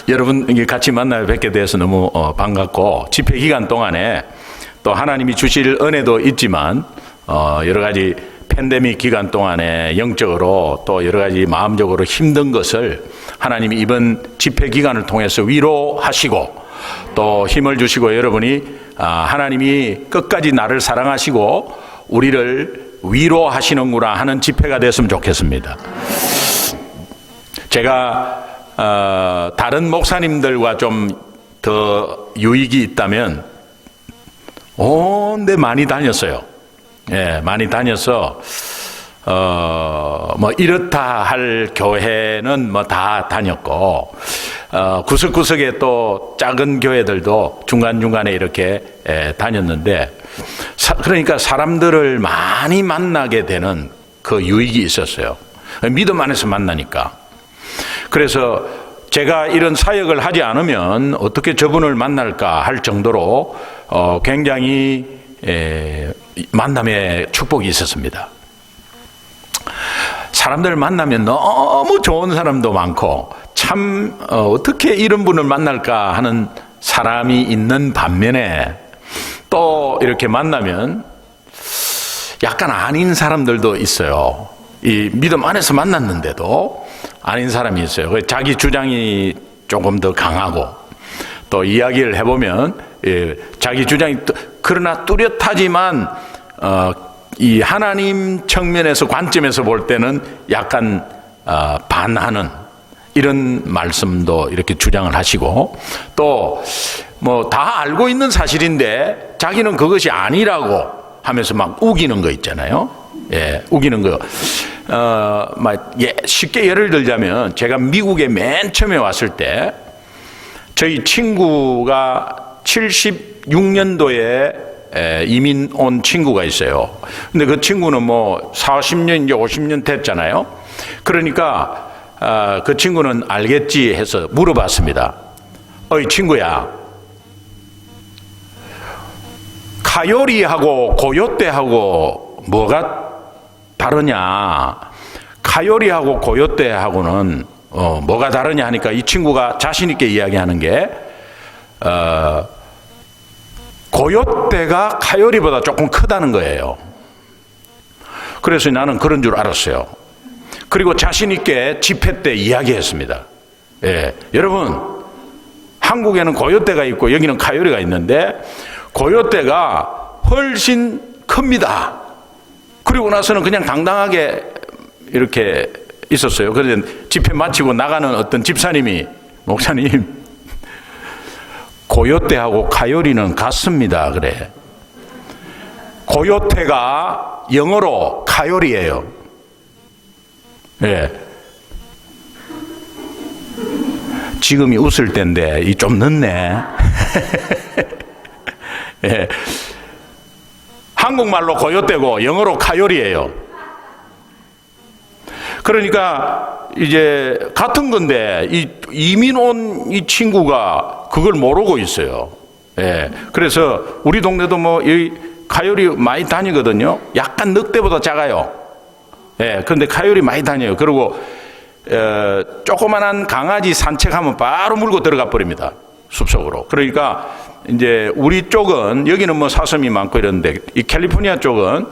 여러분 같이 만나 뵙게 돼서 너무 반갑고, 집회 기간 동안에 또 하나님이 주실 은혜도 있지만 여러 가지 팬데믹 기간 동안에 영적으로 또 여러 가지 마음적으로 힘든 것을 하나님이 이번 집회 기간을 통해서 위로하시고 또 힘을 주시고, 여러분이 하나님이 끝까지 나를 사랑하시고 우리를 위로하시는구나 하는 집회가 됐으면 좋겠습니다. 제가 다른 목사님들과 좀 더 유익이 있다면 온데 많이 다녔어요. 예, 많이 다녀서 뭐 이렇다 할 교회는 뭐 다 다녔고, 구석구석에 또 작은 교회들도 중간중간에 이렇게 다녔는데, 그러니까 사람들을 많이 만나게 되는 그 유익이 있었어요. 믿음 안에서 만나니까. 그래서 제가 이런 사역을 하지 않으면 어떻게 저분을 만날까 할 정도로 굉장히 만남의 축복이 있었습니다. 사람들 만나면 너무 좋은 사람도 많고, 참 어떻게 이런 분을 만날까 하는 사람이 있는 반면에, 또 이렇게 만나면 약간 아닌 사람들도 있어요. 이 믿음 안에서 만났는데도 아닌 사람이 있어요. 자기 주장이 조금 더 강하고, 또 이야기를 해보면 자기 주장이 그러나 뚜렷하지만 이 하나님 측면에서 관점에서 볼 때는 약간 반하는 이런 말씀도 이렇게 주장을 하시고, 또 뭐 다 알고 있는 사실인데 자기는 그것이 아니라고 하면서 막 우기는 거 있잖아요. 예, 우기는 거. 쉽게 예를 들자면, 제가 미국에 맨 처음에 왔을 때 저희 친구가 76년도에 이민 온 친구가 있어요. 근데 그 친구는 뭐 40년, 이제 50년 됐잖아요. 그러니까 그 친구는 알겠지 해서 물어봤습니다. 어이 친구야, 카요리하고 고요떼하고 뭐가 다르냐? 카요리하고 고요떼하고는 뭐가 다르냐 하니까, 이 친구가 자신 있게 이야기하는 게 고요떼가 카요리보다 조금 크다는 거예요. 그래서 나는 그런 줄 알았어요. 그리고 자신 있게 집회 때 이야기했습니다. 예, 여러분, 한국에는 고요떼가 있고 여기는 카요리가 있는데 고요떼가 훨씬 큽니다. 그리고 나서는 그냥 당당하게 이렇게 있었어요. 그런데 집회 마치고 나가는 어떤 집사님이, 목사님, 고요떼하고 카요리는 같습니다. 그래. 고요떼가 영어로 카요리예요. 예. 지금이 웃을 때인데 좀 늦네. 예. 한국말로 고요떼고 영어로 카요리예요. 그러니까 이제 같은 건데 이민 온 이 친구가 그걸 모르고 있어요. 예. 그래서 우리 동네도 뭐 이 카요리 많이 다니거든요. 약간 늑대보다 작아요. 예. 그런데 카요리 많이 다녀요. 그리고 조그만한 강아지 산책하면 바로 물고 들어가 버립니다. 숲속으로. 그러니까 이제 우리 쪽은, 여기는 뭐 사슴이 많고 이런데, 이 캘리포니아 쪽은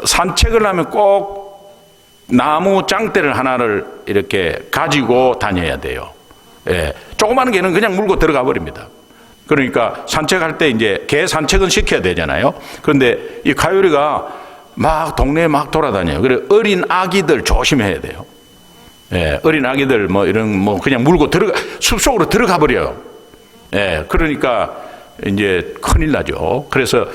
산책을 하면 꼭 나무 짱대를 하나를 이렇게 가지고 다녀야 돼요. 예. 조그마한 개는 그냥 물고 들어가 버립니다. 그러니까 산책할 때 이제 개 산책은 시켜야 되잖아요. 그런데 이 카요리가 막 동네에 막 돌아다녀요. 그래 어린 아기들 조심해야 돼요. 예, 어린 아기들 뭐 이런 뭐 그냥 물고 숲속으로 들어가 버려요. 예, 그러니까 이제 큰일 나죠. 그래서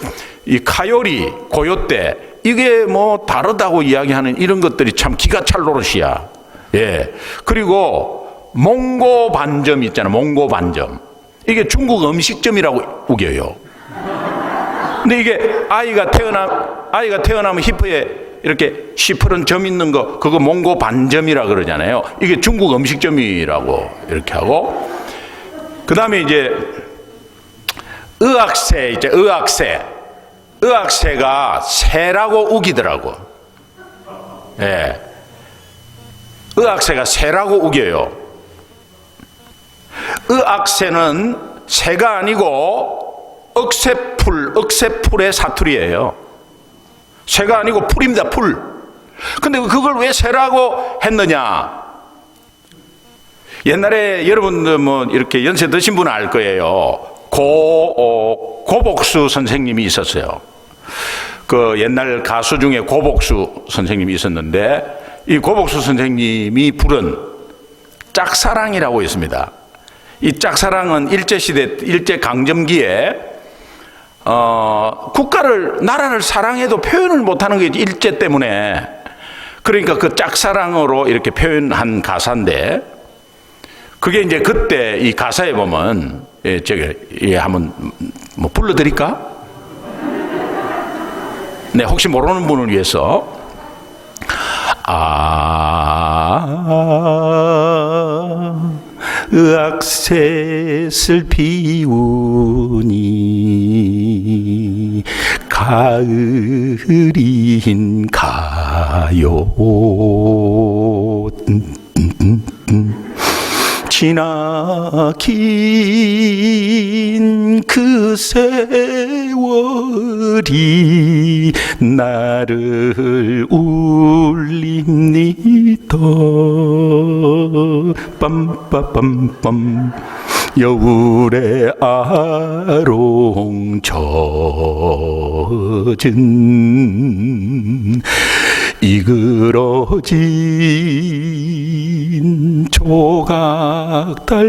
이 카요리, 고요떼, 이게 뭐 다르다고 이야기하는 이런 것들이 참 기가 찰 노릇이야. 예, 그리고 몽고 반점 있잖아. 몽고 반점. 이게 중국 음식점이라고 우겨요. 근데 이게 아이가 태어나면 히프에 이렇게 시퍼런 점 있는 거, 그거 몽고 반점이라 그러잖아요. 이게 중국 음식점이라고 이렇게 하고, 그 다음에 이제 의학새 있죠. 의학새가 새라고 우기더라고. 예. 의학새가 새라고 우겨요. 악새는 새가 아니고 억새풀의 사투리예요. 새가 아니고 풀입니다. 풀. 근데 그걸 왜 새라고 했느냐? 옛날에 여러분들 뭐 이렇게 연세 드신 분은 알 거예요. 고복수 선생님이 있었어요. 그 옛날 가수 중에 고복수 선생님이 있었는데, 이 고복수 선생님이 부른 짝사랑이라고 있습니다. 이 짝사랑은 일제시대, 일제강점기에 나라를 사랑해도 표현을 못하는 게 일제 때문에, 그러니까 그 짝사랑으로 이렇게 표현한 가사인데, 그게 이제 그때 이 가사에 보면, 한번 뭐 불러드릴까? 네, 혹시 모르는 분을 위해서. 악새슬 피우니 가을인가요. 지나긴 그 세월이 나를 울립니다. 빰빠빰빰 여울에 아롱 젖은 이그러진 조각달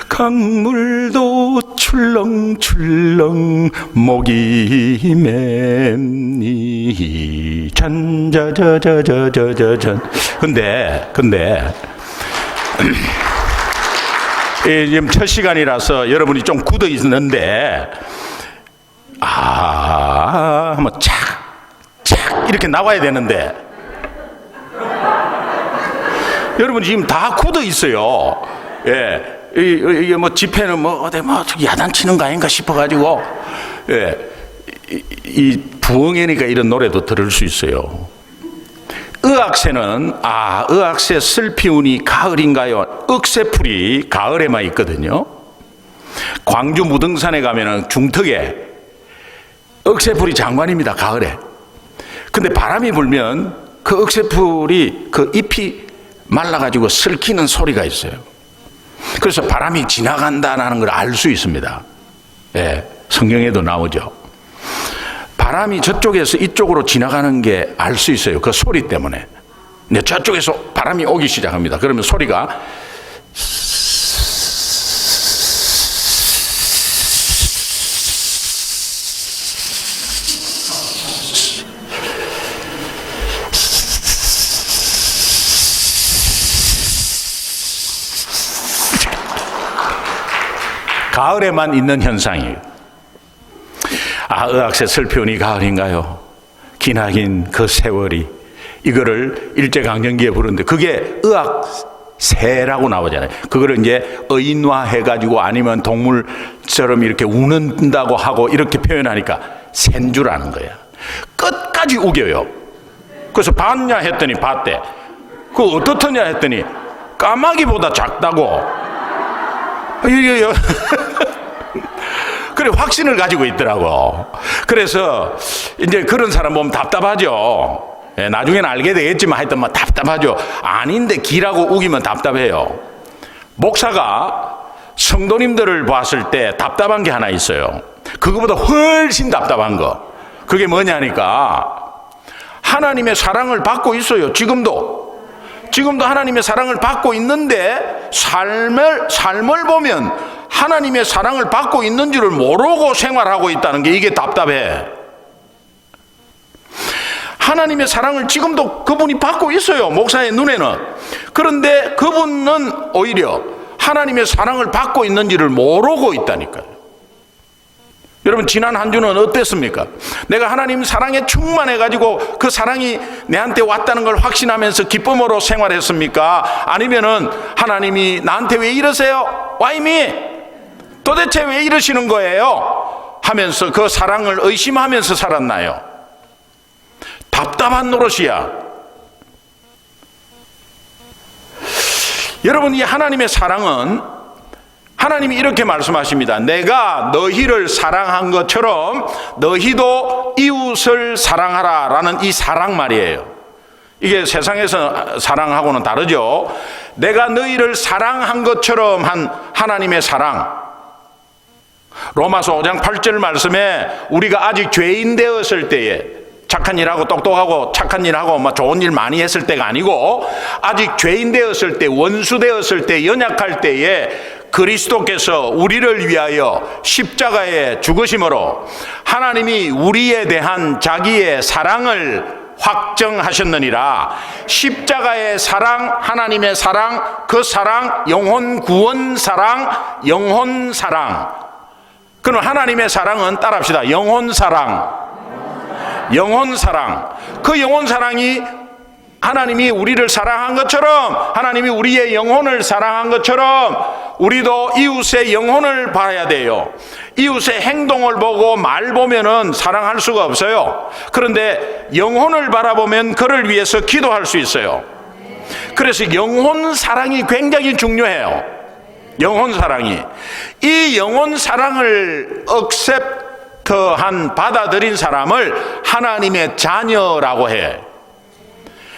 강물도 출렁출렁 목이 맵니 잔자자자자자잔. 근데 지금 첫 시간이라서 여러분이 좀 굳어 있는데, 한번 착 이렇게 나와야 되는데, 여러분 지금 다 굳어 있어요. 예, 이게 뭐 집회는 뭐 어디 뭐 야단치는 거 아닌가 싶어가지고, 예, 이 부엉이니까 이런 노래도 들을 수 있어요. 의악새는 의악새 슬피우니 가을인가요? 억새풀이 가을에만 있거든요. 광주 무등산에 가면은 중턱에 억새풀이 장관입니다. 가을에. 근데 바람이 불면 그 억새풀이 그 잎이 말라가지고 슬키는 소리가 있어요. 그래서 바람이 지나간다는 걸 알 수 있습니다. 예, 성경에도 나오죠. 바람이 저쪽에서 이쪽으로 지나가는 게 알 수 있어요. 그 소리 때문에. 근데 저쪽에서 바람이 오기 시작합니다. 그러면 소리가 가을에만 있는 현상이에요. 의악새 슬피우니 가을인가요? 기나긴 그 세월이. 이거를 일제강점기에 부르는데 그게 의악새라고 나오잖아요. 그거를 이제 어인화해가지고 아니면 동물처럼 이렇게 우는다고 하고 이렇게 표현하니까 샌 줄 아는 거야. 끝까지 우겨요. 그래서 봤냐 했더니 봤대. 그 어떻더냐 했더니 까마귀보다 작다고. 그래, 확신을 가지고 있더라고. 그래서 이제 그런 사람 보면 답답하죠. 예, 나중에는 알게 되겠지만 하여튼 뭐 답답하죠. 아닌데 기라고 우기면 답답해요. 목사가 성도님들을 봤을 때 답답한 게 하나 있어요. 그거보다 훨씬 답답한 거. 그게 뭐냐니까 하나님의 사랑을 받고 있어요. 지금도 하나님의 사랑을 받고 있는데 삶을 보면 하나님의 사랑을 받고 있는 줄을 모르고 생활하고 있다는 게 이게 답답해. 하나님의 사랑을 지금도 그분이 받고 있어요. 목사의 눈에는. 그런데 그분은 오히려 하나님의 사랑을 받고 있는지를 모르고 있다니까요. 여러분 지난 한 주는 어땠습니까? 내가 하나님 사랑에 충만해가지고 그 사랑이 내한테 왔다는 걸 확신하면서 기쁨으로 생활했습니까? 아니면은 하나님이 나한테 왜 이러세요? Why me? 도대체 왜 이러시는 거예요? 하면서 그 사랑을 의심하면서 살았나요? 답답한 노릇이야. 여러분, 이 하나님의 사랑은 하나님이 이렇게 말씀하십니다. 내가 너희를 사랑한 것처럼 너희도 이웃을 사랑하라 라는 이 사랑 말이에요. 이게 세상에서 사랑하고는 다르죠. 내가 너희를 사랑한 것처럼 한 하나님의 사랑. 로마서 5장 8절 말씀에 우리가 아직 죄인 되었을 때에, 착한 일하고 똑똑하고 착한 일하고 막 좋은 일 많이 했을 때가 아니고 아직 죄인 되었을 때, 원수 되었을 때, 연약할 때에 그리스도께서 우리를 위하여 십자가에 죽으심으로 하나님이 우리에 대한 자기의 사랑을 확정하셨느니라. 십자가의 사랑, 하나님의 사랑, 그 사랑, 영혼 구원 사랑, 영혼 사랑. 그럼 하나님의 사랑은 따라합시다. 영혼 사랑. 영혼 사랑. 그 영혼 사랑이 하나님이 우리를 사랑한 것처럼, 하나님이 우리의 영혼을 사랑한 것처럼 우리도 이웃의 영혼을 봐야 돼요. 이웃의 행동을 보고 말 보면은 사랑할 수가 없어요. 그런데 영혼을 바라보면 그를 위해서 기도할 수 있어요. 그래서 영혼 사랑이 굉장히 중요해요. 영혼 사랑이. 이 영혼 사랑을 억셉트한, 받아들인 사람을 하나님의 자녀라고 해.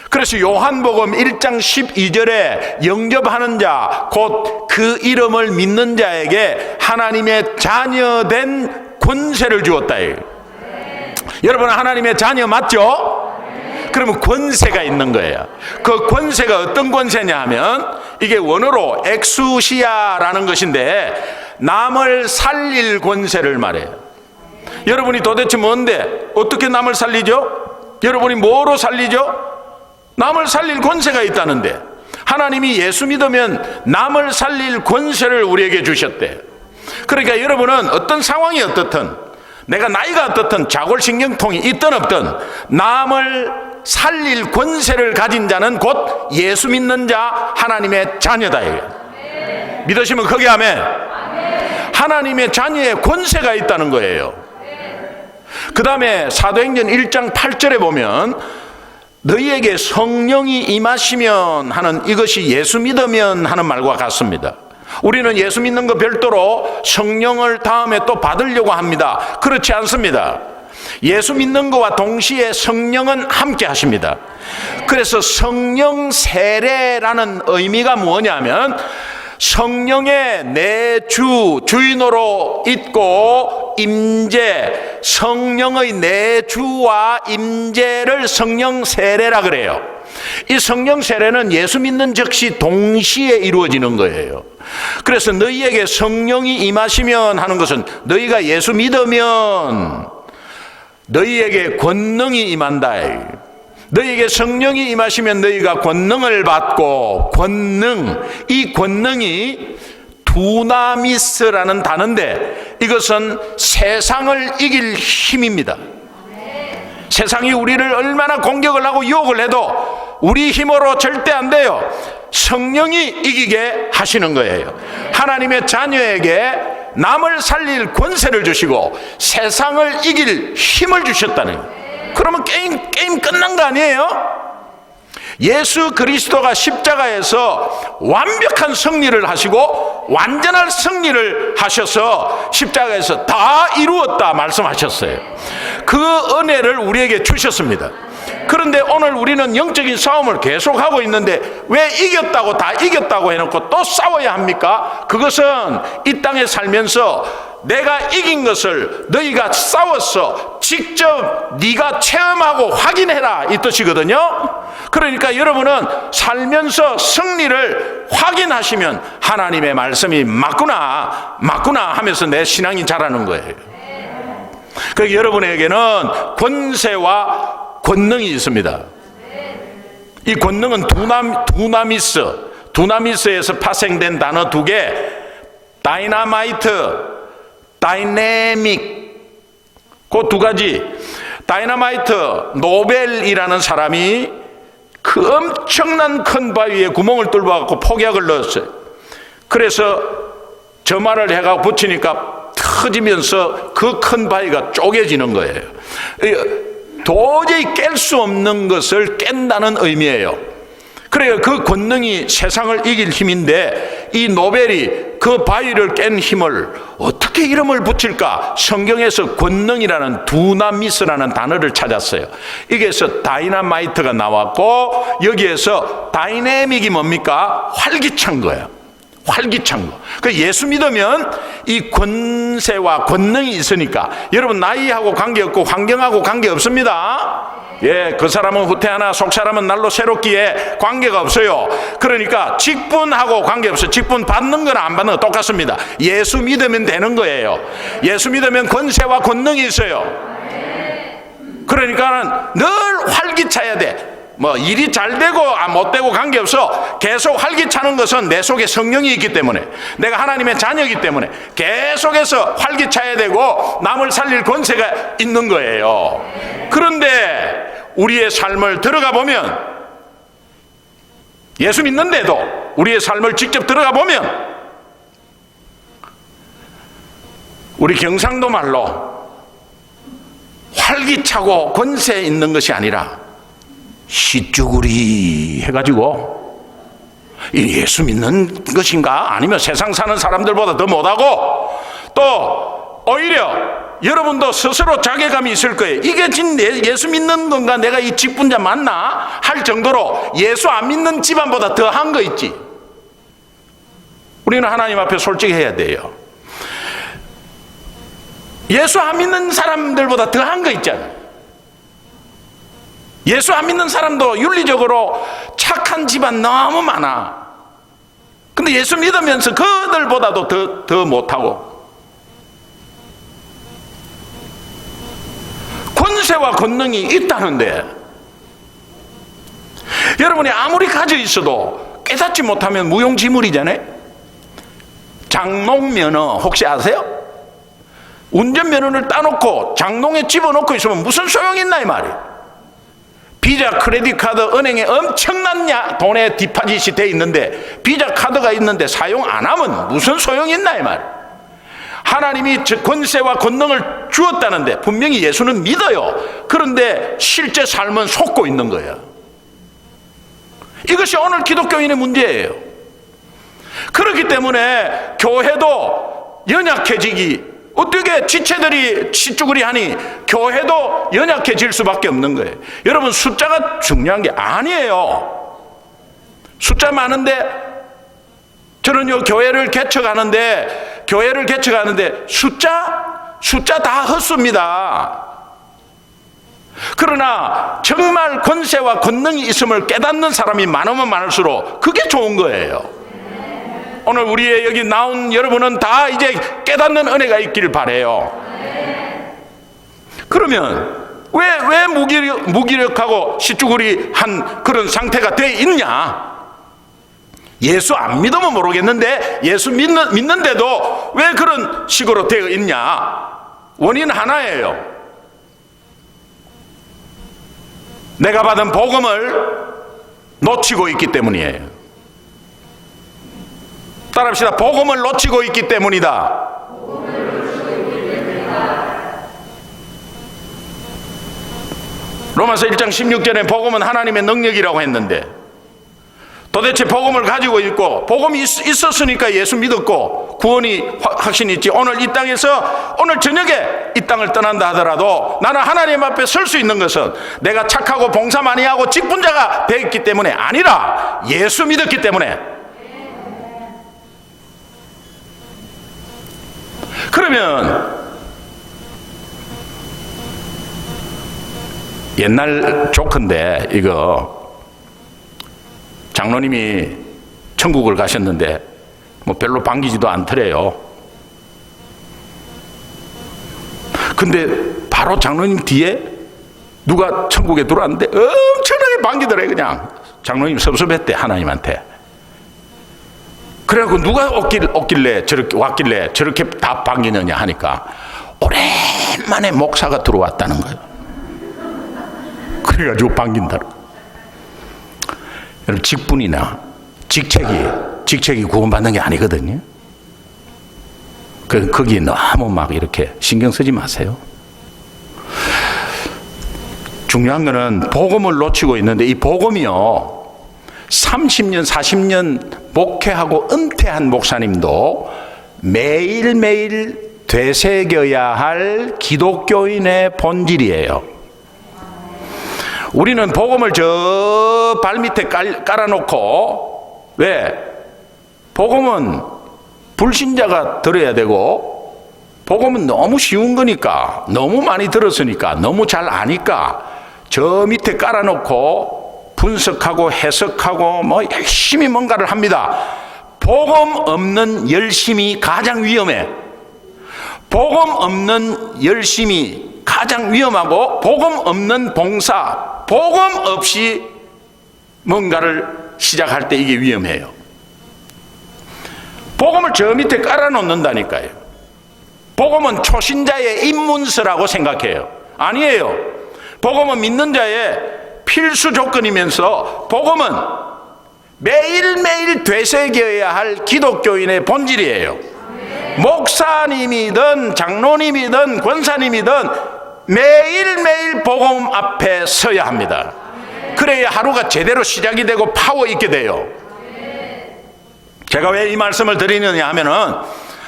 그래서 요한복음 1장 12절에 영접하는 자, 곧 그 이름을 믿는 자에게 하나님의 자녀된 권세를 주었다. 여러분, 하나님의 자녀 맞죠? 그러면 권세가 있는 거예요. 그 권세가 어떤 권세냐 하면, 이게 원어로 엑수시아라는 것인데 남을 살릴 권세를 말해요. 여러분이 도대체 뭔데? 어떻게 남을 살리죠? 여러분이 뭐로 살리죠? 남을 살릴 권세가 있다는데, 하나님이 예수 믿으면 남을 살릴 권세를 우리에게 주셨대. 그러니까 여러분은 어떤 상황이 어떻든, 내가 나이가 어떻든, 자골신경통이 있든 없든 남을 살릴 권세를 가진 자는 곧 예수 믿는 자, 하나님의 자녀다. 믿으시면 거기 아멘. 하나님의 자녀의 권세가 있다는 거예요. 그 다음에 사도행전 1장 8절에 보면 너희에게 성령이 임하시면 하는, 이것이 예수 믿으면 하는 말과 같습니다. 우리는 예수 믿는 것 별도로 성령을 다음에 또 받으려고 합니다. 그렇지 않습니다. 예수 믿는 것과 동시에 성령은 함께 하십니다. 그래서 성령 세례라는 의미가 뭐냐면, 성령의 내 주인으로 있고 임재, 성령의 내 주와 임재를 성령 세례라 그래요. 이 성령 세례는 예수 믿는 즉시 동시에 이루어지는 거예요. 그래서 너희에게 성령이 임하시면 하는 것은, 너희가 예수 믿으면 너희에게 권능이 임한다. 너희에게 성령이 임하시면 너희가 권능을 받고, 권능, 이 권능이 두나미스라는 단어인데 이것은 세상을 이길 힘입니다. 세상이 우리를 얼마나 공격을 하고 유혹을 해도 우리 힘으로 절대 안 돼요. 성령이 이기게 하시는 거예요. 하나님의 자녀에게 남을 살릴 권세를 주시고 세상을 이길 힘을 주셨다는 거예요. 그러면 게임 끝난 거 아니에요? 예수 그리스도가 십자가에서 완벽한 승리를 하시고 완전한 승리를 하셔서 십자가에서 다 이루었다 말씀하셨어요. 그 은혜를 우리에게 주셨습니다. 그런데 오늘 우리는 영적인 싸움을 계속하고 있는데 왜 이겼다고, 다 이겼다고 해놓고 또 싸워야 합니까? 그것은 이 땅에 살면서 내가 이긴 것을 너희가 싸웠어, 직접 네가 체험하고 확인해라, 이 뜻이거든요. 그러니까 여러분은 살면서 승리를 확인하시면 하나님의 말씀이 맞구나 하면서 내 신앙이 자라는 거예요. 그러니까 여러분에게는 권세와 권능이 있습니다. 이 권능은 두나미스에서 파생된 단어 두 개, 다이나마이트, 다이내믹, 그 두 가지. 다이나마이트, 노벨이라는 사람이 그 엄청난 큰 바위에 구멍을 뚫어갖고 폭약을 넣었어요. 그래서 점화를 해가지고 붙이니까 터지면서 그 큰 바위가 쪼개지는 거예요. 도저히 깰 수 없는 것을 깬다는 의미예요. 그래요. 그 권능이 세상을 이길 힘인데 이 노벨이 그 바위를 깬 힘을 어떻게 이름을 붙일까? 성경에서 권능이라는 두나미스라는 단어를 찾았어요. 여기에서 다이나마이트가 나왔고 여기에서 다이내믹이 뭡니까? 활기찬 거예요. 활기찬 거. 그 예수 믿으면 이 권세와 권능이 있으니까 여러분 나이하고 관계없고 환경하고 관계없습니다. 예, 그 사람은 후퇴하나 속 사람은 날로 새롭기에 관계가 없어요. 그러니까 직분하고 관계없어요. 직분 받는 거나 안 받는 거 똑같습니다. 예수 믿으면 되는 거예요. 예수 믿으면 권세와 권능이 있어요. 그러니까 늘 활기차야 돼. 뭐 일이 잘 되고 못 되고 관계없어. 계속 활기차는 것은 내 속에 성령이 있기 때문에, 내가 하나님의 자녀이기 때문에 계속해서 활기차야 되고 남을 살릴 권세가 있는 거예요. 그런데 우리의 삶을 들어가 보면, 예수 믿는데도 우리의 삶을 직접 들어가 보면 우리 경상도 말로 활기차고 권세 있는 것이 아니라 시쭈구리 해가지고 예수 믿는 것인가? 아니면 세상 사는 사람들보다 더 못하고, 또 오히려 여러분도 스스로 자괴감이 있을 거예요. 이게 진 예수 믿는 건가? 내가 이 직분자 맞나? 할 정도로 예수 안 믿는 집안보다 더 한 거 있지. 우리는 하나님 앞에 솔직해야 돼요. 예수 안 믿는 사람들보다 더 한 거 있잖아요. 예수 안 믿는 사람도 윤리적으로 착한 집안 너무 많아. 근데 예수 믿으면서 그들보다도 더 못하고, 권세와 권능이 있다는데 여러분이 아무리 가져 있어도 깨닫지 못하면 무용지물이잖아요. 장롱면허 혹시 아세요? 운전면허를 따놓고 장롱에 집어넣고 있으면 무슨 소용이 있나 이 말이에요. 비자, 크레딧 카드, 은행에 엄청난 돈의 디파짓이 돼 있는데 비자 카드가 있는데 사용 안 하면 무슨 소용이 있나 이 말. 하나님이 권세와 권능을 주었다는데 분명히 예수는 믿어요. 그런데 실제 삶은 속고 있는 거예요. 이것이 오늘 기독교인의 문제예요. 그렇기 때문에 교회도 연약해지기, 어떻게 지체들이 시쭈구리 하니 교회도 연약해질 수밖에 없는 거예요. 여러분, 숫자가 중요한 게 아니에요. 숫자 많은데, 저는 교회를 개척하는데 숫자 다 헛수입니다. 그러나 정말 권세와 권능이 있음을 깨닫는 사람이 많으면 많을수록 그게 좋은 거예요. 오늘 우리의 여기 나온 여러분은 다 이제 깨닫는 은혜가 있길 바라요. 그러면 왜 무기력하고 시쭈구리한 그런 상태가 돼 있냐? 예수 안 믿으면 모르겠는데 예수 믿는데도 왜 그런 식으로 되어 있냐? 원인 하나예요. 내가 받은 복음을 놓치고 있기 때문이에요. 따라합시다. 복음을 놓치고 있기 때문이다. 로마서 1장 16절에 복음은 하나님의 능력이라고 했는데, 도대체 복음을 가지고 있고 복음이 있었으니까 예수 믿었고 구원이 확신이 있지. 오늘 이 땅에서, 오늘 저녁에 이 땅을 떠난다 하더라도 나는 하나님 앞에 설 수 있는 것은 내가 착하고 봉사 많이 하고 직분자가 되었기 때문에 아니라 예수 믿었기 때문에. 그러면 옛날 조크인데, 이거 장로님이 천국을 가셨는데 뭐 별로 반기지도 않더래요. 근데 바로 장로님 뒤에 누가 천국에 들어왔는데 엄청나게 반기더래. 그냥 장로님 섭섭했대, 하나님한테. 그래갖고 누가 왔길래 저렇게 다 반기느냐 하니까 오랜만에 목사가 들어왔다는 거예요. 그래가지고 반긴다고. 여러분, 직분이나 직책이 구원받는 게 아니거든요. 거기 너무 막 이렇게 신경 쓰지 마세요. 중요한 거는 복음을 놓치고 있는데, 이 복음이요, 30년, 40년 목회하고 은퇴한 목사님도 매일매일 되새겨야 할 기독교인의 본질이에요. 우리는 복음을 저 발밑에 깔아놓고, 왜? 복음은 불신자가 들어야 되고, 복음은 너무 쉬운 거니까, 너무 많이 들었으니까, 너무 잘 아니까 저 밑에 깔아놓고 분석하고 해석하고 뭐 열심히 뭔가를 합니다. 복음 없는 열심이 가장 위험해. 복음 없는 열심이 가장 위험하고, 복음 없는 봉사, 복음 없이 뭔가를 시작할 때 이게 위험해요. 복음을 저 밑에 깔아놓는다니까요. 복음은 초신자의 입문서라고 생각해요. 아니에요. 복음은 믿는 자의 필수 조건이면서, 복음은 매일매일 되새겨야 할 기독교인의 본질이에요. 목사님이든 장로님이든 권사님이든 매일매일 복음 앞에 서야 합니다. 그래야 하루가 제대로 시작이 되고 파워 있게 돼요. 제가 왜 이 말씀을 드리느냐 하면은,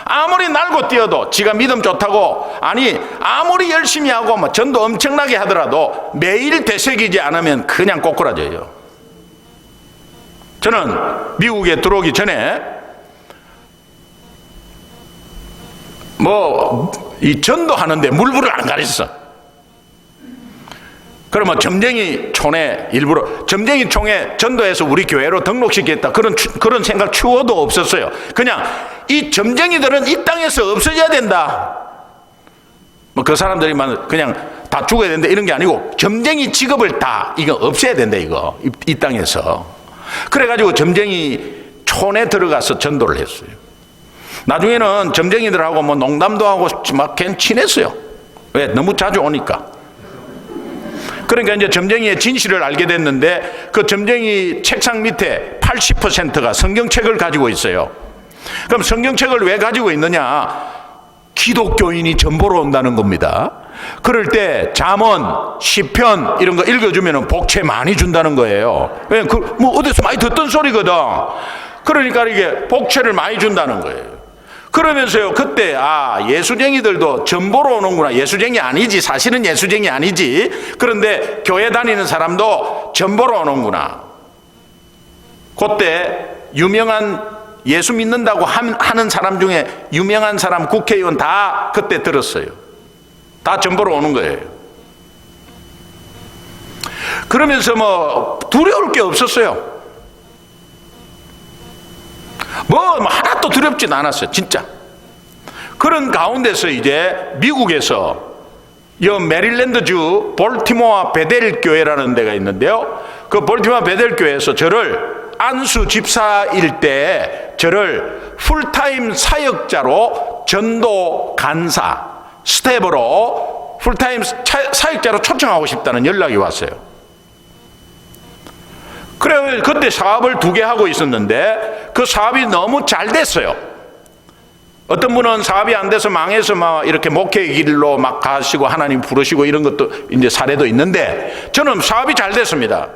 아무리 날고 뛰어도 지가 믿음 좋다고, 아니 아무리 열심히 하고 뭐 전도 엄청나게 하더라도 매일 되새기지 않으면 그냥 꼬꾸라져요. 저는 미국에 들어오기 전에 이 전도하는데 물불을 안 가렸어. 그러면 점쟁이 촌에 일부러 점쟁이 촌에 전도해서 우리 교회로 등록시키겠다, 그런 생각 추워도 없었어요. 그냥 이 점쟁이들은 이 땅에서 없어져야 된다. 그 사람들이만 그냥 다 죽어야 된다 이런 게 아니고, 점쟁이 직업을 다 이거 없애야 된다, 이거 이 땅에서. 그래가지고 점쟁이 촌에 들어가서 전도를 했어요. 나중에는 점쟁이들하고 뭐 농담도 하고 막 괜찮았어요. 왜? 너무 자주 오니까. 그러니까 이제 점쟁이의 진실을 알게 됐는데, 그 점쟁이 책상 밑에 80%가 성경책을 가지고 있어요. 그럼 성경책을 왜 가지고 있느냐? 기독교인이 전보러 온다는 겁니다. 그럴 때 잠언, 시편 이런 거 읽어주면 복채 많이 준다는 거예요. 왜? 뭐 어디서 많이 듣던 소리거든. 그러니까 이게 복채를 많이 준다는 거예요. 그러면서요, 그때 예수쟁이들도 전보러 오는구나. 예수쟁이 아니지, 사실은 예수쟁이 아니지. 그런데 교회 다니는 사람도 전보러 오는구나. 그때 유명한 예수 믿는다고 하는 사람 중에 유명한 사람, 국회의원 다 그때 들었어요. 다 전보러 오는 거예요. 그러면서 뭐 두려울 게 없었어요. 하나도 두렵진 않았어요, 진짜. 그런 가운데서 이제 미국에서 메릴랜드주 볼티모어 베델 교회라는 데가 있는데요, 그 볼티모어 베델 교회에서 저를 안수 집사일 때 저를 풀타임 사역자로, 전도 간사 스텝으로 풀타임 사역자로 초청하고 싶다는 연락이 왔어요. 그래, 그때 사업을 2개 하고 있었는데 그 사업이 너무 잘 됐어요. 어떤 분은 사업이 안 돼서 망해서 막 이렇게 목회의 길로 막 가시고 하나님 부르시고 이런 것도 이제 사례도 있는데, 저는 사업이 잘 됐습니다.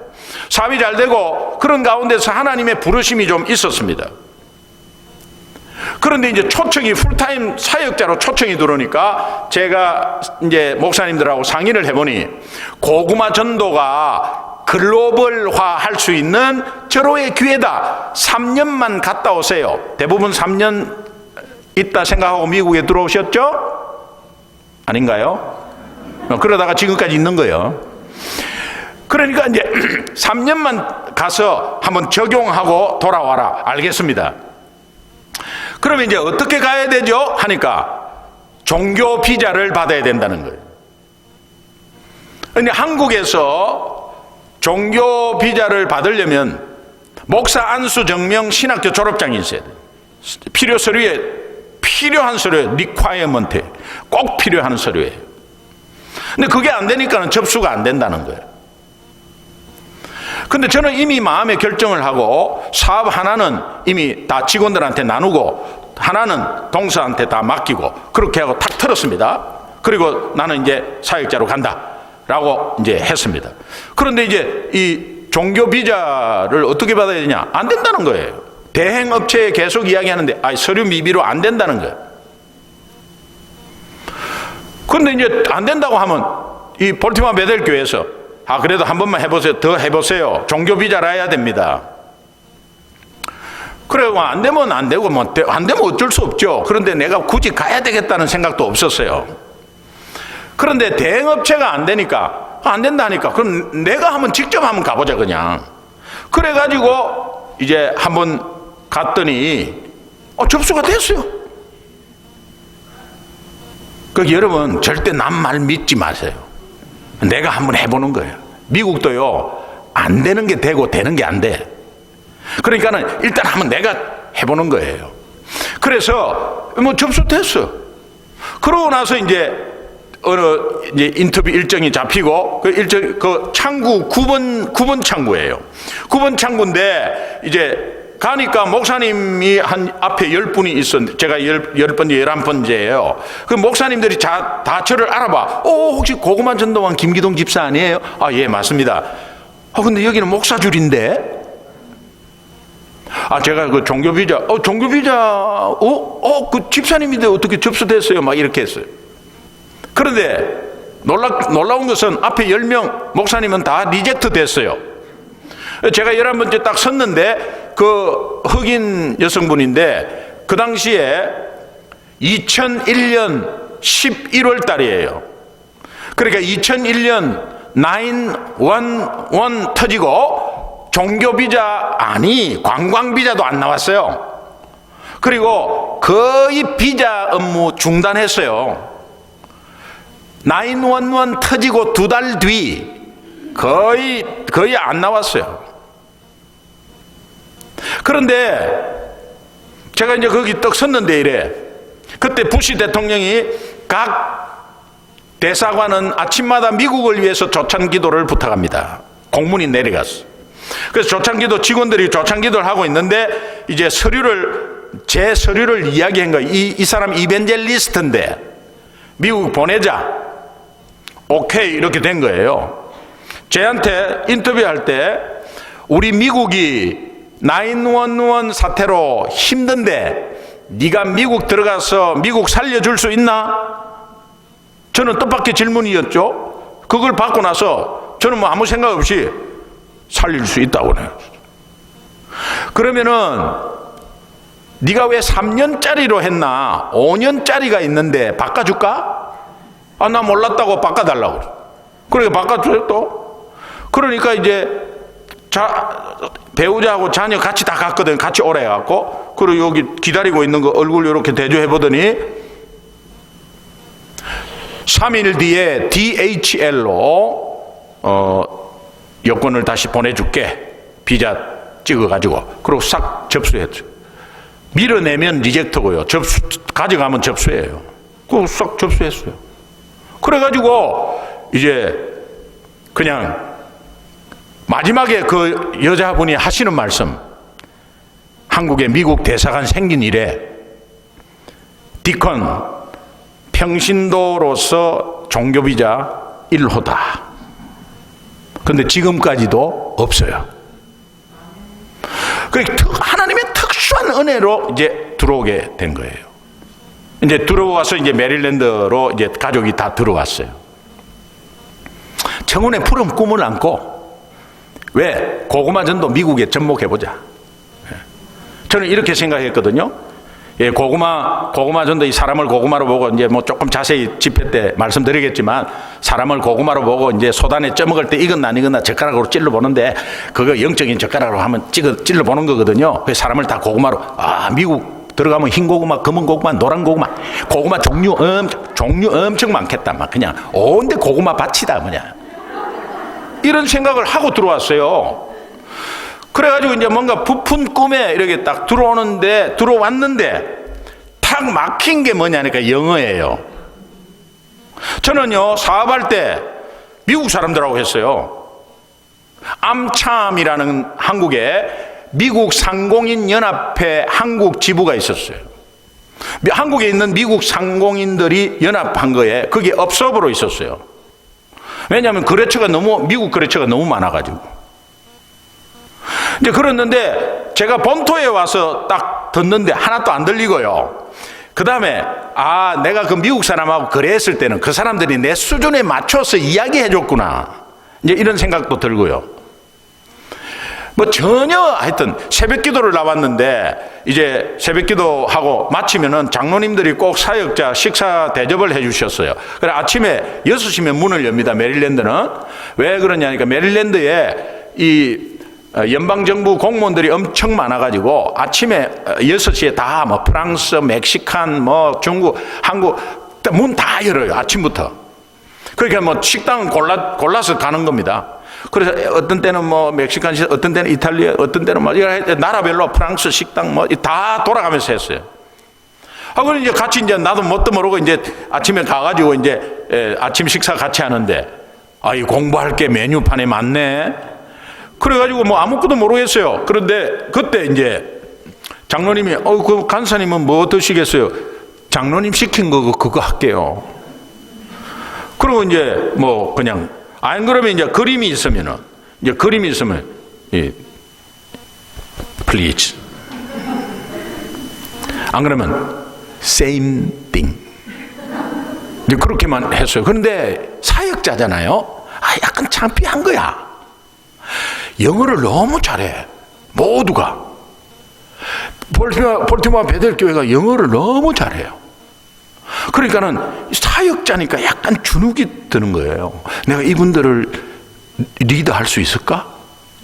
사업이 잘 되고 그런 가운데서 하나님의 부르심이 좀 있었습니다. 그런데 이제 초청이 풀타임 사역자로 초청이 들어오니까 제가 이제 목사님들하고 상의를 해보니, 고구마 전도가 글로벌화 할 수 있는 절호의 기회다. 3년만 갔다 오세요. 대부분 3년 있다 생각하고 미국에 들어오셨죠? 아닌가요? 그러다가 지금까지 있는 거예요. 그러니까 이제 3년만 가서 한번 적용하고 돌아와라. 알겠습니다. 그러면 이제 어떻게 가야 되죠? 하니까 종교 비자를 받아야 된다는 거예요. 근데 한국에서 종교 비자를 받으려면 목사 안수 증명 신학교 졸업장이 있어야 돼요. 필요한 서류에 리콰이어먼트, 꼭 필요한 서류예요. 근데 그게 안 되니까는 접수가 안 된다는 거예요. 근데 저는 이미 마음의 결정을 하고 사업 하나는 이미 다 직원들한테 나누고 하나는 동서한테 다 맡기고 그렇게 하고 탁 틀었습니다. 그리고 나는 이제 사역자로 간다 라고 이제 했습니다. 그런데 이제 이 종교 비자를 어떻게 받아야 되냐? 안 된다는 거예요. 대행업체에 계속 이야기하는데 서류 미비로 안 된다는 거예요. 그런데 이제 안 된다고 하면 이 볼티모어 베델 교회에서 그래도 한 번만 해보세요. 더 해보세요. 종교 비자라 해야 됩니다. 그래 안 되면 안 되고 안 되면 어쩔 수 없죠. 그런데 내가 굳이 가야 되겠다는 생각도 없었어요. 그런데 대행업체가 안 되니까 안 된다니까 그럼 내가 직접 한번 가보자 그냥. 그래가지고 이제 한번 갔더니 접수가 됐어요. 여러분 절대 남 말 믿지 마세요. 내가 한번 해보는 거예요. 미국도요 안 되는 게 되고 되는 게 안 돼. 그러니까는 일단 한번 내가 해보는 거예요. 그래서 접수됐어. 그러고 나서 이제 이제 인터뷰 일정이 잡히고 그 창구 9번 창구예요. 9번 창구인데 이제 가니까 목사님이 한 앞에 10분이 있었는데 제가 10번째 11번째예요. 그 목사님들이 다 저를 알아봐. 혹시 고구마 전도왕 김기동 집사 아니에요? 예 맞습니다. 근데 여기는 목사줄인데 제가 그 종교비자 그 집사님인데 어떻게 접수됐어요? 막 이렇게 했어요. 그런데 놀라운 것은 앞에 10명 목사님은 다 리젝트 됐어요. 제가 11번째 딱 섰는데 그 흑인 여성분인데 그 당시에 2001년 11월 달이에요. 그러니까 2001년 911 터지고 종교비자 관광비자도 안 나왔어요. 그리고 거의 비자 업무 중단했어요. 911 터지고 2달 뒤 거의 안 나왔어요. 그런데 제가 이제 거기 떡 섰는데 이래. 그때 부시 대통령이 각 대사관은 아침마다 미국을 위해서 조찬 기도를 부탁합니다. 공문이 내려갔어. 그래서 조찬기도 직원들이 조찬기도를 하고 있는데 이제 제 서류를 이야기한 거예요. 이 사람 이벤젤리스트인데 미국 보내자. 오케이 이렇게 된 거예요. 저한테 인터뷰할 때 우리 미국이 911 사태로 힘든데 네가 미국 들어가서 미국 살려줄 수 있나? 저는 뜻밖의 질문이었죠. 그걸 받고 나서 저는 아무 생각 없이 살릴 수 있다고 해요. 그러면은 네가 왜 3년짜리로 했나 5년짜리가 있는데 바꿔줄까? 나 몰랐다고 바꿔달라고. 그러니까 바꿔줘요 또. 그러니까 이제 배우자하고 자녀 같이 다 갔거든. 같이 오래 해갖고. 그리고 여기 기다리고 있는 거 얼굴 이렇게 대조해보더니 3일 뒤에 DHL로 여권을 다시 보내줄게. 비자 찍어가지고. 그리고 싹 접수했죠. 밀어내면 리젝트고요. 가져가면 접수예요. 그거 싹 접수했어요. 그래가지고 이제 그냥 마지막에 그 여자분이 하시는 말씀, 한국에 미국 대사관 생긴 이래 디컨 평신도로서 종교비자 1호다. 그런데 지금까지도 없어요. 하나님의 특수한 은혜로 이제 들어오게 된 거예요. 이제 들어와서 이제 메릴랜드로 이제 가족이 다 들어왔어요. 청혼의 푸른 꿈을 안고 왜 고구마 전도 미국에 접목해보자. 저는 이렇게 생각했거든요. 고구마 전도 이 사람을 고구마로 보고 이제 조금 자세히 집회 때 말씀드리겠지만 사람을 고구마로 보고 이제 소단에 쪄먹을 때 이건나 젓가락으로 찔러 보는데 그거 영적인 젓가락으로 하면 찔러 보는 거거든요. 그 사람을 다 고구마로 미국 들어가면 흰 고구마, 검은 고구마, 노란 고구마 종류 엄청 많겠다. 막 그냥 온데 고구마 밭이다 뭐냐. 이런 생각을 하고 들어왔어요. 그래가지고 이제 뭔가 부푼 꿈에 이렇게 딱 들어왔는데 탁 막힌 게 뭐냐니까 영어예요. 저는요 사업할 때 미국 사람들하고 했어요. 암참이라는 한국에 미국 상공인 연합회 한국 지부가 있었어요. 한국에 있는 미국 상공인들이 연합한 거에 그게 업소부로 있었어요. 왜냐하면 미국 거래처가 너무 많아가지고. 이제 그랬는데 제가 본토에 와서 딱 듣는데 하나도 안 들리고요. 그 다음에 내가 그 미국 사람하고 거래했을 때는 그 사람들이 내 수준에 맞춰서 이야기해 줬구나, 이제 이런 생각도 들고요. 뭐 전혀 하여튼 새벽 기도를 나왔는데 이제 새벽 기도하고 마치면은 장로님들이 꼭 사역자 식사 대접을 해 주셨어요. 그래 아침에 6시면 문을 엽니다. 메릴랜드는. 왜 그러냐니까 메릴랜드에 이 연방정부 공무원들이 엄청 많아가지고 아침에 6시에 다 뭐 프랑스, 멕시칸, 뭐 중국, 한국 문 다 열어요. 아침부터. 그러니까 뭐 식당은 골라서 가는 겁니다. 그래서 어떤 때는 뭐 멕시칸 식당, 어떤 때는 이탈리아, 어떤 때는 뭐 나라별로 프랑스 식당 뭐 다 돌아가면서 했어요. 그럼 이제 같이 이제 나도 뭣도 모르고 이제 아침에 가가지고 이제 아침 식사 같이 하는데 이 공부할 게 메뉴판에 많네. 그래가지고 뭐 아무것도 모르겠어요. 그런데 그때 이제 장로님이 그 간사님은 뭐 드시겠어요? 장로님 시킨 거 그거 할게요. 그리고 이제 뭐 그냥 안 그러면 이제 그림이 있으면 please. 안 그러면 same thing. 이제 그렇게만 했어요. 그런데 사역자잖아요. 약간 창피한 거야. 영어를 너무 잘해. 모두가. 볼티모어 베델 교회가 영어를 너무 잘해요. 그러니까는 사역자니까 약간 주눅이 드는 거예요. 내가 이분들을 리드할 수 있을까?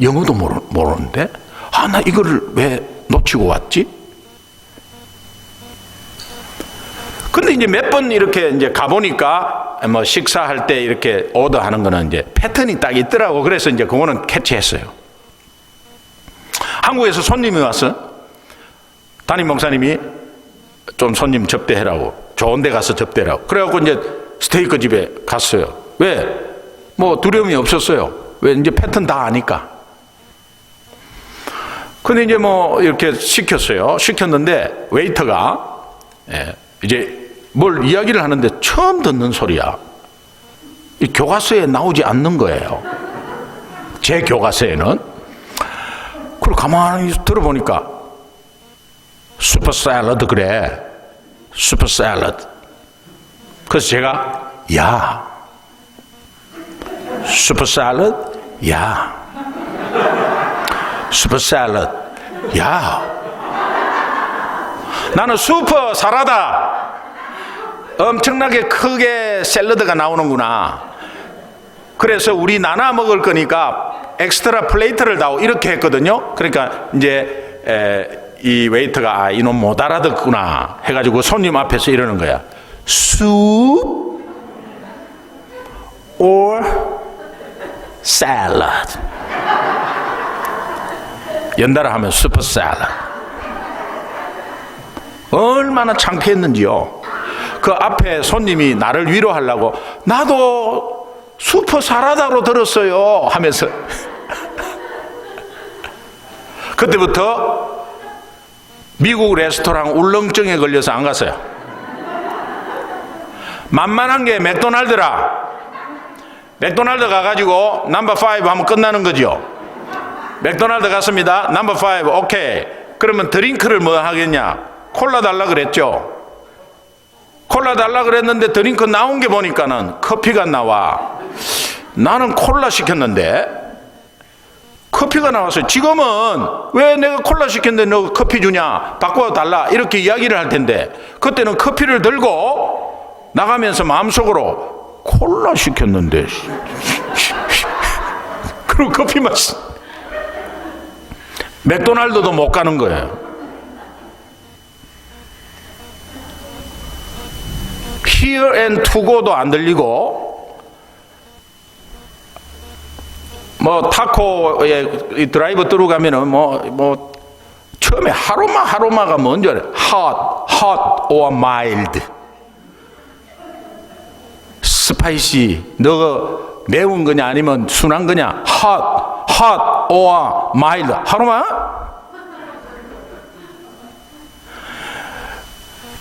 영어도 모르는데 나 이거를 왜 놓치고 왔지? 근데 이제 몇 번 이렇게 이제 가보니까 뭐 식사할 때 이렇게 오더하는 거는 이제 패턴이 딱 있더라고. 그래서 이제 그거는 캐치했어요. 한국에서 손님이 왔어. 담임 목사님이 좀 손님 접대해라고, 좋은 데 가서 접대라고. 그래갖고 이제 스테이크 집에 갔어요. 왜? 뭐 두려움이 없었어요. 왜? 이제 패턴 다 아니까. 근데 이제 뭐 이렇게 시켰어요. 시켰는데 웨이터가 이제 뭘 이야기를 하는데 처음 듣는 소리야. 이 교과서에 나오지 않는 거예요. 제 교과서에는. 그리고 가만히 들어보니까 슈퍼 샐러드 그래. 슈퍼 샐러드. 그래서 제가 슈퍼 샐러드? 슈퍼 샐러드. 나는 슈퍼 사라다. 엄청나게 크게 샐러드가 나오는구나. 그래서 우리 나눠 먹을 거니까 엑스트라 플레이트를 다오 이렇게 했거든요. 그러니까 이제 이 웨이터가 이놈 못 알아듣구나 해가지고 손님 앞에서 이러는 거야. Soup or salad. 연달아 하면 슈퍼 샐러드. 얼마나 창피했는지요. 그 앞에 손님이 나를 위로하려고 나도 슈퍼 사라다로 들었어요 하면서 그때부터 미국 레스토랑 울렁증에 걸려서 안 갔어요. 만만한 게 맥도날드라. 맥도날드 가가지고 넘버 5 하면 끝나는 거죠. 맥도날드 갔습니다. 넘버 5 오케이. 그러면 드링크를 뭐 하겠냐? 콜라 달라 그랬죠. 콜라 달라 그랬는데 드링크 나온 게 보니까는 커피가 나와. 나는 콜라 시켰는데 커피가 나왔어요. 지금은 왜 내가 콜라 시켰는데 너 커피 주냐? 바꿔 달라. 이렇게 이야기를 할 텐데 그때는 커피를 들고 나가면서 마음속으로 콜라 시켰는데 그리고 커피 마시. 맥도날드도 못 가는 거예요. Here and to go도 안 들리고, 뭐 타코에 드라이브 뚜루 가면은 뭐 처음에 하루마가 뭔지 알아요? hot or mild. 스파이시, 너가 매운 거냐 아니면 순한 거냐? hot or mild. 하루마?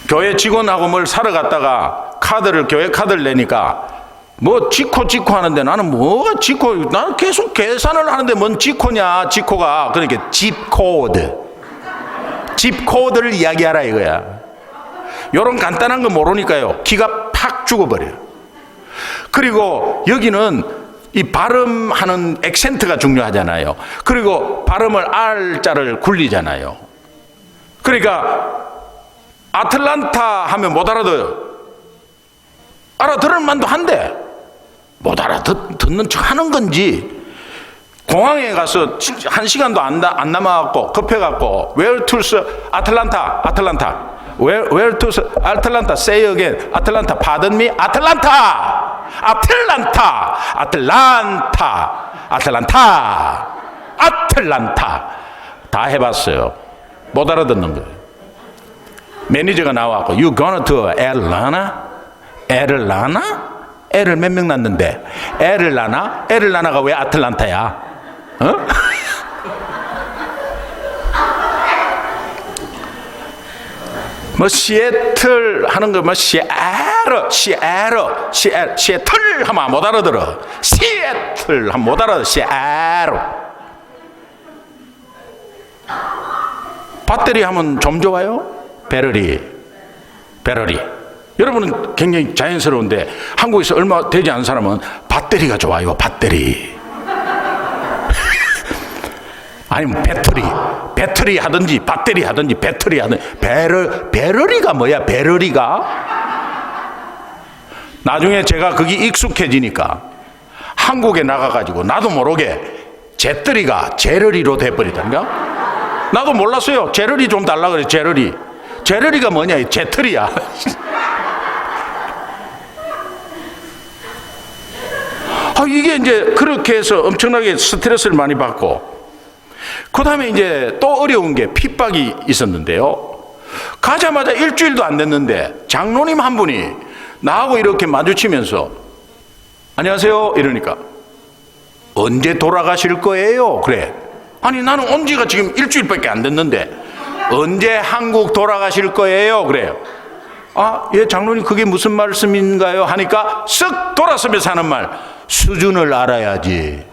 교회 직원하고 뭘 사러 갔다가 교회 카드를 내니까 뭐 지코 하는데 나는 뭐가 지코, 나는 계속 계산을 하는데 뭔 지코냐, 지코가. 그러니까 집코드를 이야기하라 이거야. 요런 간단한 거 모르니까요, 기가 팍 죽어버려요. 그리고 여기는 이 발음하는 액센트가 중요하잖아요. 그리고 발음을 R자를 굴리잖아요. 그러니까 아틀란타 하면 못 알아들어요. 알아들을 만도 한데 못 알아듣는 척 하는 건지, 공항에 가서 1시간도 안 남아갖고 급해갖고 Where to 아틀란타 Where to 아틀란타 say again 아틀란타 pardon me 아틀란타 다 해봤어요. 못 알아듣는 거예요. 매니저가 나와갖고 You gonna to 에를라나? 애를 몇 명 낳는데 에를라나가 왜 아틀란타야? 어? 뭐 시애틀 하는 거 뭐 시애틀 하면 못 알아들어. 시애틀 하면 못 알아들어. 시애틀. 배터리 하면 좀 좋아요? 배러리. 여러분은 굉장히 자연스러운데 한국에서 얼마 되지 않은 사람은 배터리가 좋아요. 배터리. 아니면 배터리 하든지 배터리 하든지 배러리가 뭐야? 배러리가? 나중에 제가 거기 익숙해지니까 한국에 나가가지고 나도 모르게 제떨이가 제러리로 돼버리던가? 나도 몰랐어요. 제러리 좀 달라 그래. 제러리가 뭐냐? 제떨이야. 이게 이제 그렇게 해서 엄청나게 스트레스를 많이 받고, 그 다음에 이제 또 어려운 게 핍박이 있었는데요. 가자마자 일주일도 안 됐는데 장로님 한 분이 나하고 이렇게 마주치면서 안녕하세요 이러니까 언제 돌아가실 거예요? 그래. 아니 나는 온 지가 지금 일주일밖에 안 됐는데 언제 한국 돌아가실 거예요? 그래요. 예 장로님 그게 무슨 말씀인가요? 하니까 쓱 돌아서면서 하는 말, 수준을 알아야지.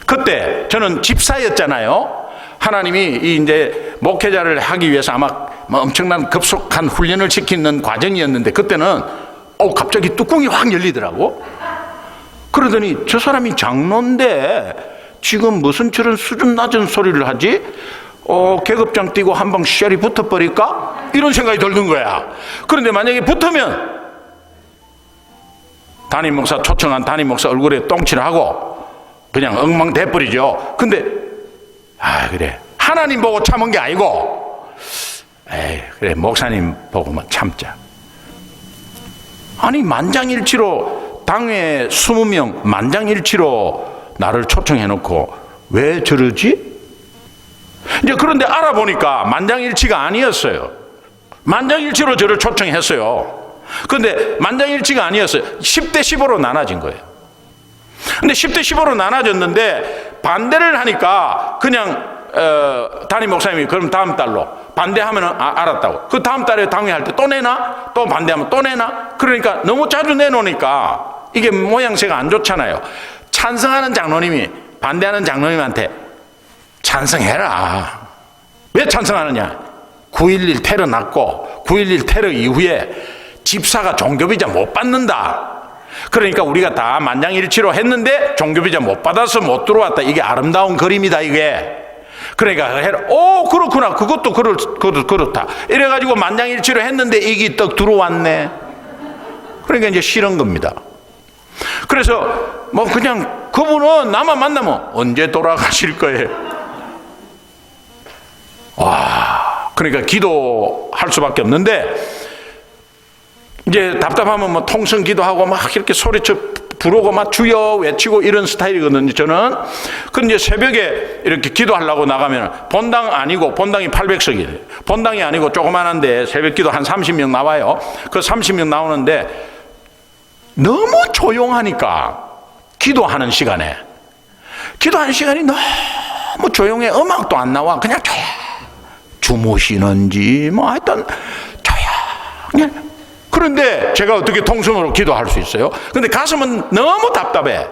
그때 저는 집사였잖아요. 하나님이 이제 목회자를 하기 위해서 아마 엄청난 급속한 훈련을 시키는 과정이었는데, 그때는 갑자기 뚜껑이 확 열리더라고. 그러더니 저 사람이 장로인데 지금 무슨 저런 수준 낮은 소리를 하지? 계급장 띄고 한 방 쉐리 붙어버릴까? 이런 생각이 들던 거야. 그런데 만약에 붙으면 담임 목사, 초청한 담임 목사 얼굴에 똥칠을 하고 그냥 엉망돼버리죠. 근데 그래 하나님 보고 참은 게 아니고 그래 목사님 보고만 참자. 아니 만장일치로 당회 20명 만장일치로 나를 초청해놓고 왜 저러지? 이제 그런데 알아보니까 만장일치가 아니었어요. 만장일치로 저를 초청했어요. 그런데 만장일치가 아니었어요. 10대 15로 나눠진 거예요. 근데 10대 15로 나눠졌는데 반대를 하니까 그냥 담임 목사님이 그럼 다음 달로 반대하면 알았다고. 그 다음 달에 당회할 때 또 내나? 또 반대하면 또 내나? 그러니까 너무 자주 내놓으니까 이게 모양새가 안 좋잖아요. 찬성하는 장로님이 반대하는 장로님한테 찬성해라. 왜 찬성하느냐? 9.11 테러 났고 9.11 테러 이후에 집사가 종교비자 못 받는다. 그러니까 우리가 다 만장일치로 했는데 종교비자 못 받아서 못 들어왔다. 이게 아름다운 그림이다 이게. 그러니까 그렇구나. 그것도 그렇다. 이래가지고 만장일치로 했는데 이게 떡 들어왔네. 그러니까 이제 싫은 겁니다. 그래서 뭐 그냥 그분은 나만 만나면 언제 돌아가실 거예요? 그러니까 기도할 수밖에 없는데, 이제 답답하면 뭐 통성 기도하고 막 이렇게 소리쳐 부르고 막 주여 외치고 이런 스타일이거든요, 저는. 근데 이제 새벽에 이렇게 기도하려고 나가면 본당 아니고, 본당이 800석이에요. 본당이 아니고 조그만한데 새벽 기도 한 30명 나와요. 그 30명 나오는데 너무 조용하니까 기도하는 시간이 너무 조용해. 음악도 안 나와. 그냥 주무시는지 뭐 하여튼 조용해. 그런데 제가 어떻게 통성으로 기도할 수 있어요? 근데 가슴은 너무 답답해.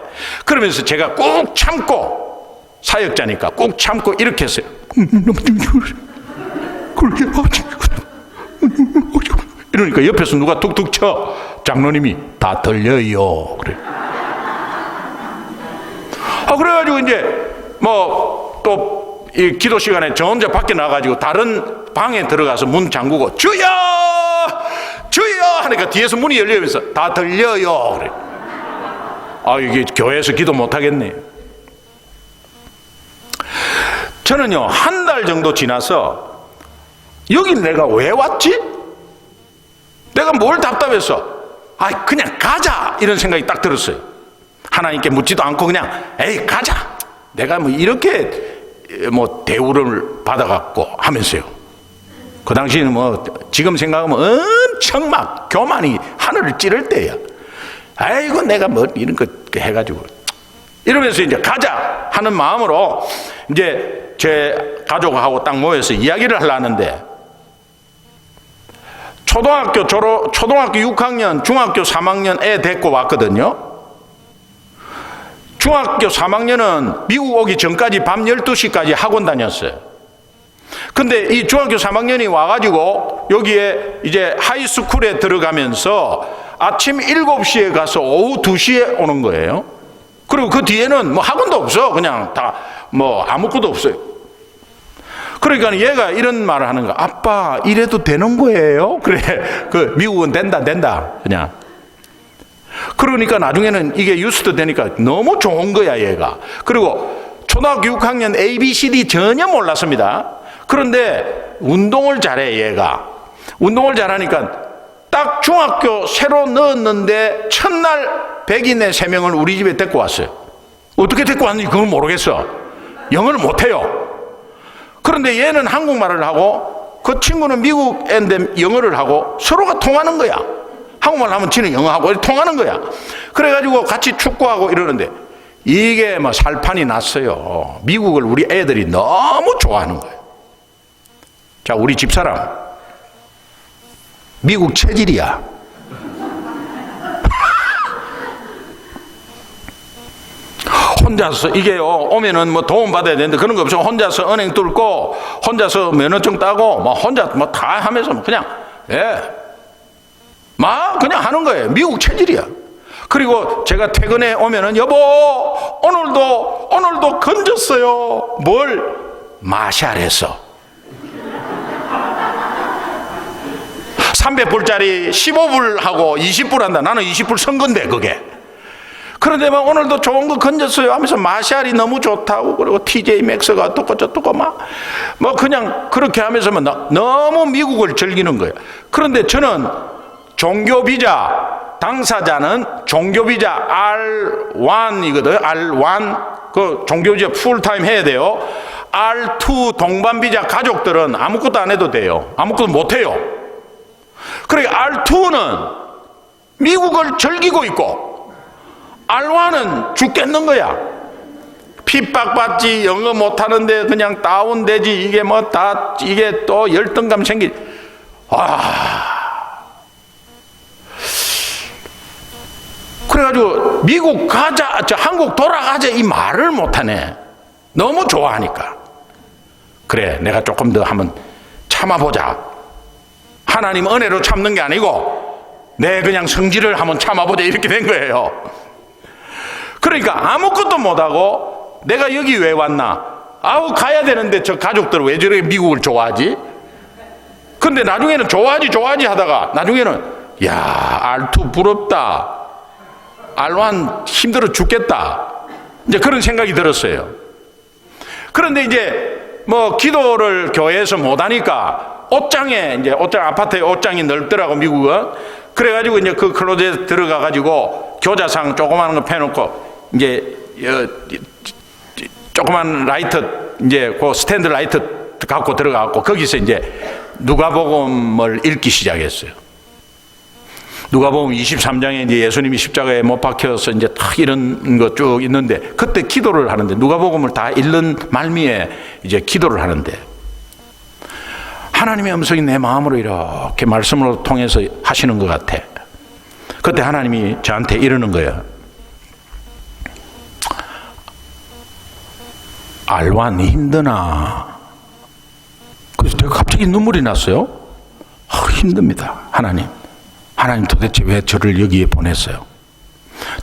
그러면서 제가 꾹 참고, 사역자니까 꾹 참고 이렇게 했어요. 이러니까 옆에서 누가 툭툭 쳐. 장로님이 다 들려요. 그래. 그래가지고 이제 뭐 또 이 기도 시간에 저 혼자 밖에 나가지고 다른 방에 들어가서 문 잠그고 주여! 주여! 하니까 뒤에서 문이 열리면서 다 들려요. 그래. 이게 교회에서 기도 못 하겠네. 저는요, 한 달 정도 지나서 여긴 내가 왜 왔지? 내가 뭘 답답했어? 그냥 가자! 이런 생각이 딱 들었어요. 하나님께 묻지도 않고 그냥, 에이, 가자! 내가 뭐 이렇게 뭐 대우를 받아갖고 하면서요. 그 당시에는 뭐 지금 생각하면 엄청 막 교만이 하늘을 찌를 때야. 아이고, 내가 뭐 이런 거 해가지고. 이러면서 이제 가자! 하는 마음으로 이제 제 가족하고 딱 모여서 이야기를 하려는데, 초등학교 6학년, 중학교 3학년 애 데리고 왔거든요. 중학교 3학년은 미국 오기 전까지 밤 12시까지 학원 다녔어요. 근데 이 중학교 3학년이 와가지고 여기에 이제 하이스쿨에 들어가면서 아침 7시에 가서 오후 2시에 오는 거예요. 그리고 그 뒤에는 뭐 학원도 없어. 그냥 다 뭐 아무것도 없어요. 그러니까 얘가 이런 말을 하는 거야. 아빠, 이래도 되는 거예요? 그래. 그 미국은 된다 그냥. 그러니까 나중에는 이게 유스도 되니까 너무 좋은 거야, 얘가. 그리고 초등학교 6학년 ABCD 전혀 몰랐습니다. 그런데 운동을 잘해, 얘가. 운동을 잘하니까 딱 중학교 새로 넣었는데 첫날 백인의 3명을 우리 집에 데리고 왔어요. 어떻게 데리고 왔는지 그건 모르겠어. 영어를 못해요. 그런데 얘는 한국말을 하고 그 친구는 미국 애인데 영어를 하고 서로가 통하는 거야. 한국말 하면 지는 영어하고 통하는 거야. 그래가지고 같이 축구하고 이러는데 이게 뭐 살판이 났어요. 미국을 우리 애들이 너무 좋아하는 거예요. 자, 우리 집사람 미국 체질이야. 혼자서 이게요, 오면은 뭐 도움 받아야 되는데 그런 거 없어. 혼자서 은행 뚫고 혼자서 면허증 따고 뭐 혼자 뭐 다 하면서 그냥 막 그냥 하는 거예요. 미국 체질이야. 그리고 제가 퇴근해 오면은 여보, 오늘도 건졌어요. 뭘? 마샬에서 300불짜리 15불 하고 20불 한다. 나는 20불 선 건데 그게. 그런데 막 오늘도 좋은 거 건졌어요 하면서 마샬이 너무 좋다고, 그리고 TJ 맥스가 어떻고 저떻고 막 그냥 그렇게 하면서 너무 미국을 즐기는 거예요. 그런데 저는 종교비자, 당사자는 종교비자 R1이거든요. R1 그 종교비자 풀타임 해야 돼요. R2 동반비자 가족들은 아무것도 안 해도 돼요. 아무것도 못 해요. 그러니까 R2는 미국을 즐기고 있고 R1은 죽겠는 거야. 핍박받지, 영어 못하는데 그냥 다운되지, 이게 뭐 다 이게 또 열등감 생기. 그래가지고 미국 가자, 한국 돌아가자 이 말을 못하네. 너무 좋아하니까. 그래, 내가 조금 더 한번 참아보자. 하나님 은혜로 참는 게 아니고 내 그냥 성질을 한번 참아보자 이렇게 된 거예요. 그러니까 아무것도 못하고 내가 여기 왜 왔나? 가야 되는데 저 가족들 왜 저렇게 미국을 좋아하지? 근데 나중에는 좋아하지 하다가 나중에는 R2 부럽다. R1 힘들어 죽겠다. 이제 그런 생각이 들었어요. 그런데 이제 뭐 기도를 교회에서 못하니까 옷장 아파트에 옷장이 넓더라고, 미국은. 그래가지고 이제 그 클로젯 들어가가지고 교자상 조그마한 거 펴놓고 이제 조그만 라이트, 이제 그 스탠드 라이트 갖고 들어가고 거기서 이제 누가복음을 읽기 시작했어요. 누가복음 23장에 이제 예수님이 십자가에 못 박혀서 이제 탁 이런 거 쭉 있는데 그때 기도를 하는데 누가복음을 다 읽는 말미에 이제 기도를 하는데 하나님의 음성이 내 마음으로 이렇게 말씀으로 통해서 하시는 것 같아. 그때 하나님이 저한테 이러는 거예요. 알완 힘드나? 그래서 제가 갑자기 눈물이 났어요. 힘듭니다. 하나님 도대체 왜 저를 여기에 보냈어요?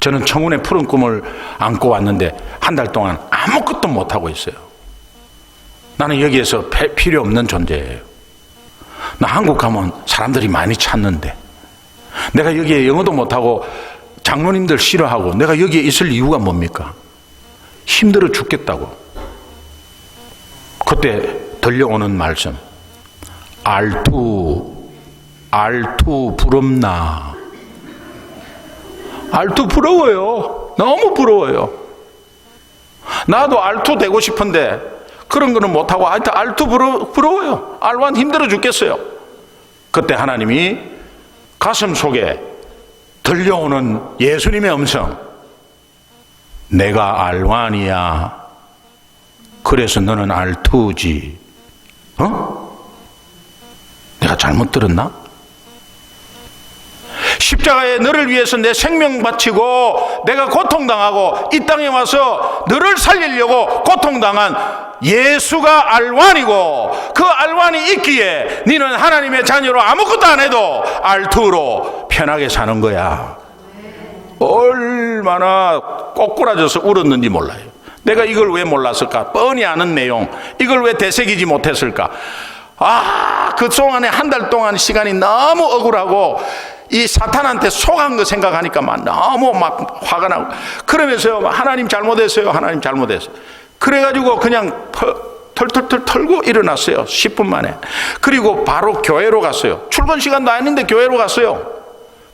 저는 청운의 푸른 꿈을 안고 왔는데 한 달 동안 아무것도 못하고 있어요. 나는 여기에서 필요 없는 존재예요. 나 한국 가면 사람들이 많이 찾는데, 내가 여기에 영어도 못하고 장로님들 싫어하고 내가 여기에 있을 이유가 뭡니까? 힘들어 죽겠다고. 그때 들려오는 말씀, 알투 부럽나? 알투 부러워요. 너무 부러워요. 나도 알투 되고 싶은데 그런 거는 못하고 알투 부러워요. 알완 힘들어 죽겠어요. 그때 하나님이 가슴 속에 들려오는 예수님의 음성, 내가 알완이야. 그래서 너는 알투지. 내가 잘못 들었나? 십자가에 너를 위해서 내 생명 바치고 내가 고통당하고 이 땅에 와서 너를 살리려고 고통당한 예수가 알완이고, 그 알완이 있기에 너는 하나님의 자녀로 아무것도 안 해도 알투로 편하게 사는 거야. 얼마나 꼬꾸라져서 울었는지 몰라요. 내가 이걸 왜 몰랐을까? 뻔히 아는 내용, 이걸 왜 되새기지 못했을까? 그 동안에 한 달 동안 시간이 너무 억울하고 이 사탄한테 속한 거 생각하니까 너무 화가 나고, 그러면서요, 하나님 잘못했어요, 하나님 잘못했어요. 그래가지고 그냥 털털털 털고 일어났어요. 10분 만에. 그리고 바로 교회로 갔어요. 출근 시간도 안 했는데 교회로 갔어요.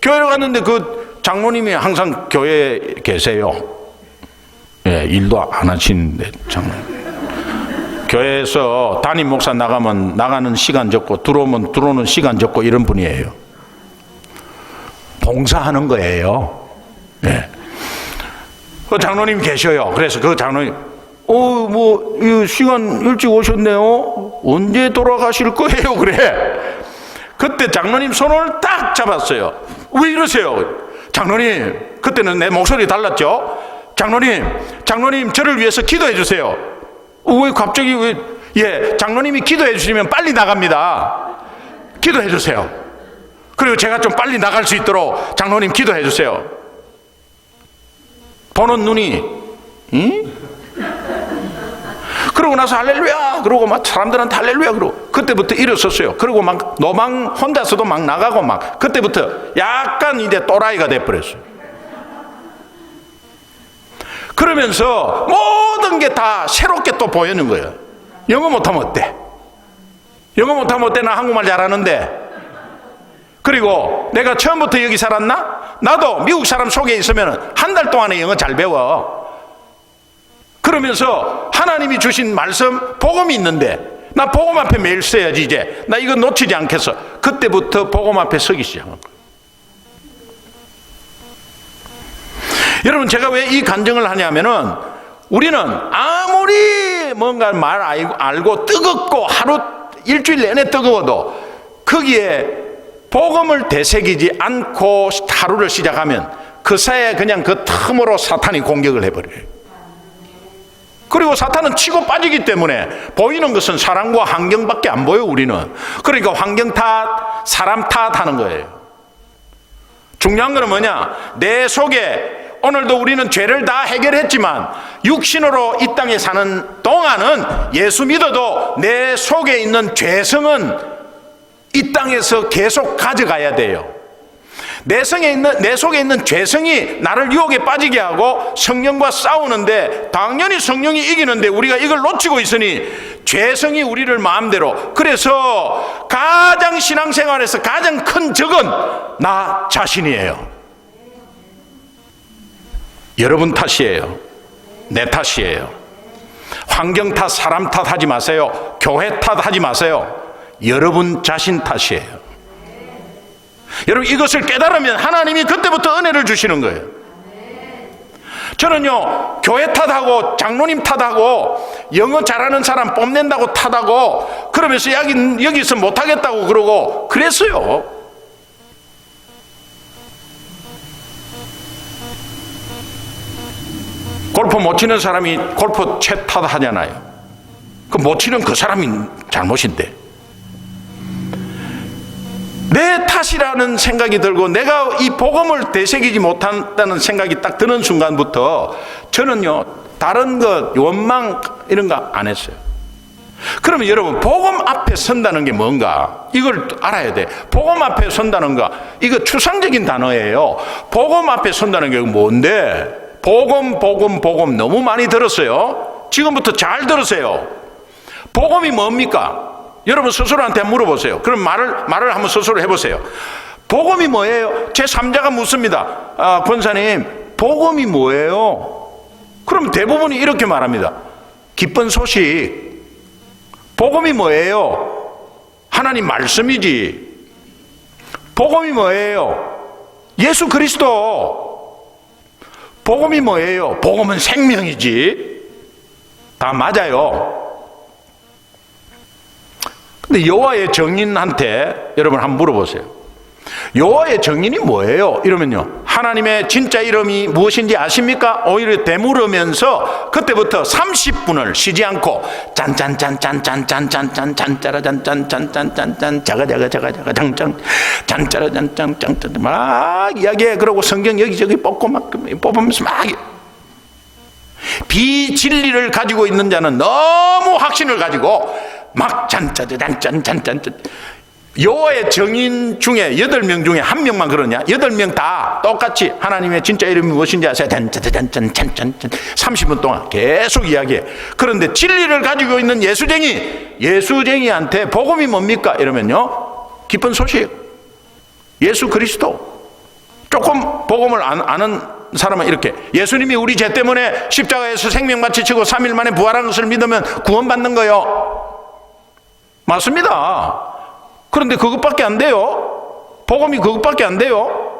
교회로 갔는데 그 장로님이 항상 교회에 계세요. 예, 일도 안 하시는데 장로님. 교회에서 담임 목사 나가면 나가는 시간 적고 들어오면 들어오는 시간 적고 이런 분이에요. 봉사하는 거예요. 예. 그 장로님 계셔요. 그래서 그 장로님, 이 시간 일찍 오셨네요. 언제 돌아가실 거예요? 그래. 그때 장로님 손을 딱 잡았어요. 왜 이러세요? 장로님, 그때는 내 목소리 달랐죠? 장로님, 저를 위해서 기도해 주세요. 왜 갑자기 장로님이 기도해 주시면 빨리 나갑니다. 기도해 주세요. 그리고 제가 좀 빨리 나갈 수 있도록 장로님 기도해 주세요. 보는 눈이, 그러고 나서 할렐루야 그러고 막 사람들한테 할렐루야 그러고, 그때부터 일어섰어요. 그리고 막 노방 혼자서도 막 나가고 막, 그때부터 약간 이제 또라이가 돼버렸어요. 그러면서 모든 게 다 새롭게 또 보이는 거예요. 영어 못하면 어때? 영어 못하면 어때? 나 한국말 잘하는데. 그리고 내가 처음부터 여기 살았나? 나도 미국 사람 속에 있으면 한 달 동안에 영어 잘 배워. 그러면서 하나님이 주신 말씀, 복음이 있는데 나 복음 앞에 매일 써야지. 이제 나 이거 놓치지 않겠어. 그때부터 복음 앞에 서기 시작한 거예요. 여러분, 제가 왜 이 간증을 하냐면은, 우리는 아무리 뭔가 알고 뜨겁고 하루 일주일 내내 뜨거워도 거기에 복음을 되새기지 않고 하루를 시작하면 그 사이에 그냥 그 틈으로 사탄이 공격을 해버려요. 그리고 사탄은 치고 빠지기 때문에 보이는 것은 사람과 환경밖에 안 보여, 우리는. 그러니까 환경 탓, 사람 탓하는 거예요. 중요한 건 뭐냐? 내 속에, 오늘도 우리는 죄를 다 해결했지만 육신으로 이 땅에 사는 동안은 예수 믿어도 내 속에 있는 죄성은 이 땅에서 계속 가져가야 돼요. 내 속에 있는 죄성이 나를 유혹에 빠지게 하고 성령과 싸우는데, 당연히 성령이 이기는데 우리가 이걸 놓치고 있으니 죄성이 우리를 마음대로. 그래서 가장 신앙생활에서 가장 큰 적은 나 자신이에요. 여러분 탓이에요. 내 탓이에요. 환경 탓, 사람 탓하지 마세요. 교회 탓하지 마세요. 여러분 자신 탓이에요. 여러분, 이것을 깨달으면 하나님이 그때부터 은혜를 주시는 거예요. 저는요, 교회 탓하고 장로님 탓하고 영어 잘하는 사람 뽐낸다고 탓하고 그러면서 여기서 못하겠다고 그러고 그랬어요. 골프 못 치는 사람이 골프 채 탓하잖아요. 그 못 치는 그 사람이 잘못인데, 내 탓이라는 생각이 들고 내가 이 복음을 되새기지 못한다는 생각이 딱 드는 순간부터 저는요, 다른 것, 원망 이런 거 안 했어요. 그러면 여러분, 복음 앞에 선다는 게 뭔가 이걸 알아야 돼. 복음 앞에 선다는 거, 이거 추상적인 단어예요. 복음 앞에 선다는 게 뭔데? 복음 너무 많이 들었어요. 지금부터 잘 들으세요. 복음이 뭡니까? 여러분 스스로한테 한번 물어보세요. 그럼 말을 한번 스스로 해보세요. 복음이 뭐예요? 제 3자가 묻습니다. 권사님, 복음이 뭐예요? 그럼 대부분이 이렇게 말합니다. 기쁜 소식. 복음이 뭐예요? 하나님 말씀이지. 복음이 뭐예요? 예수 그리스도. 복음이 뭐예요? 복음은 생명이지. 다 맞아요. 근데 여호와의 증인한테 여러분 한번 물어보세요. 여호와의 증인이 뭐예요? 이러면요, 하나님의 진짜 이름이 무엇인지 아십니까? 오히려 되물으면서 그때부터 30분을 쉬지 않고 짠짠짠짠짠짠짠짠짠짜라짠짠짠짠짠짠 자가자가자가자가 장짱 짠짜라짠짠짠짠 막 이야기해. 그러고 성경 여기저기 뽑고 막 뽑으면서 막 비진리를 가지고 있는 자는 너무 확신을 가지고 막 짠짜잔짠짠짠. 여호와의 증인 중에 8명 중에 1명만 그러냐? 8명 다 똑같이 하나님의 진짜 이름이 무엇인지 아세요? 짠짜잔짠짠짠짠 30분 동안 계속 이야기해. 그런데 진리를 가지고 있는 예수쟁이한테 복음이 뭡니까? 이러면요, 기쁜 소식, 예수 그리스도. 조금 복음을 아는 사람은 이렇게, 예수님이 우리 죄 때문에 십자가에서 생명 바치시고 3일 만에 부활한 것을 믿으면 구원받는 거요. 맞습니다. 그런데 그것밖에 안 돼요. 복음이 그것밖에 안 돼요.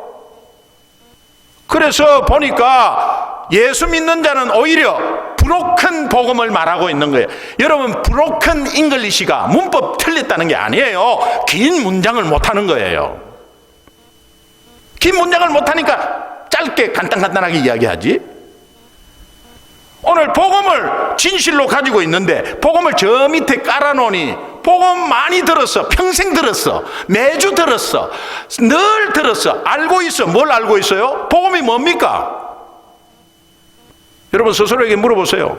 그래서 보니까 예수 믿는 자는 오히려 브로큰 복음을 말하고 있는 거예요. 여러분, 브로큰 잉글리시가 문법 틀렸다는 게 아니에요. 긴 문장을 못하는 거예요. 긴 문장을 못하니까 짧게 간단하게 이야기하지. 오늘 복음을 진실로 가지고 있는데 복음을 저 밑에 깔아놓으니, 복음 많이 들었어. 평생 들었어. 매주 들었어. 늘 들었어. 알고 있어. 뭘 알고 있어요? 복음이 뭡니까? 여러분 스스로에게 물어보세요.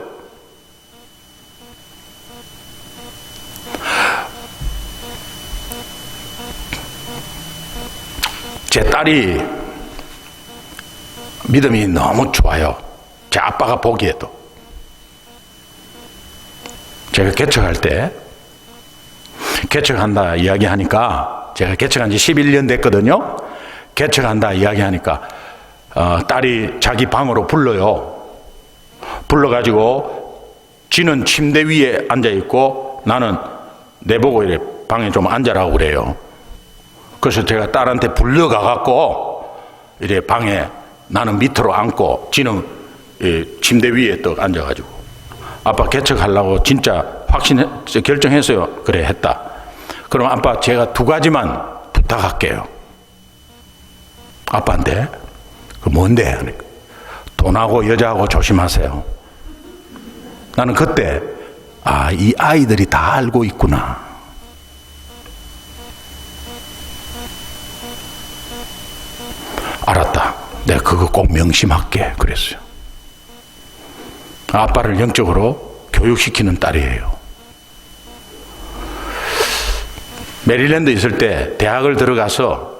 제 딸이 믿음이 너무 좋아요. 제 아빠가 보기에도. 제가 개척할 때, 개척한다 이야기하니까, 제가 개척한 지 11년 됐거든요. 개척한다 이야기하니까 딸이 자기 방으로 불러요. 불러가지고 지는 침대 위에 앉아있고 나는 내보고 이래 방에 좀 앉아라고 그래요. 그래서 제가 딸한테 불러가갖고 이래 방에, 나는 밑으로 앉고 지는 침대 위에 또 앉아가지고, 아빠 개척하려고 진짜 결정했어요. 그래, 했다. 그럼 아빠 제가 2가지만 부탁할게요. 아빠한테. 그 뭔데? 돈하고 여자하고 조심하세요. 나는 그때 이 아이들이 다 알고 있구나. 알았다. 내가 그거 꼭 명심할게. 그랬어요. 아빠를 영적으로 교육시키는 딸이에요. 메릴랜드 있을 때 대학을 들어가서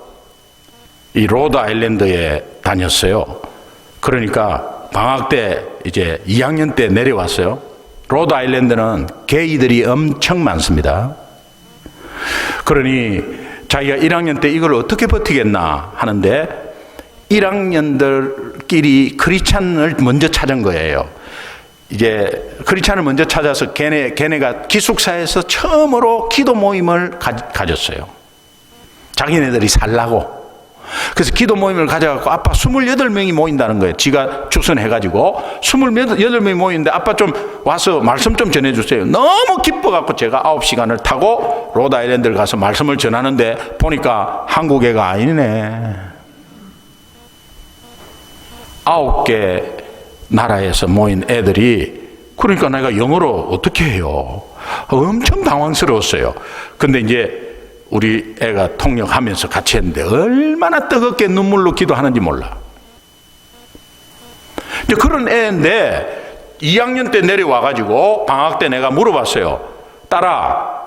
이 로드 아일랜드에 다녔어요. 그러니까 방학 때 이제 2학년 때 내려왔어요. 로드 아일랜드는 게이들이 엄청 많습니다. 그러니 자기가 1학년 때 이걸 어떻게 버티겠나 하는데 1학년들끼리 크리스찬을 먼저 찾은 거예요. 이제 크리스찬을 먼저 찾아서 걔네가 기숙사에서 처음으로 기도 모임을 가졌어요. 자기네들이 살라고. 그래서 기도 모임을 가져갖고 아빠 28명이 모인다는 거예요. 지가 추선해가지고 28명이 모이는데 아빠 좀 와서 말씀 좀 전해주세요. 너무 기뻐갖고 제가 9시간을 타고 로드아일랜드를 가서 말씀을 전하는데 보니까 한국 애가 아니네. 9개 나라에서 모인 애들이, 그러니까 내가 영어로 어떻게 해요? 엄청 당황스러웠어요. 근데 이제 우리 애가 통역하면서 같이 했는데 얼마나 뜨겁게 눈물로 기도하는지 몰라. 이제 그런 애인데 2학년 때 내려와가지고 방학 때 내가 물어봤어요. 딸아,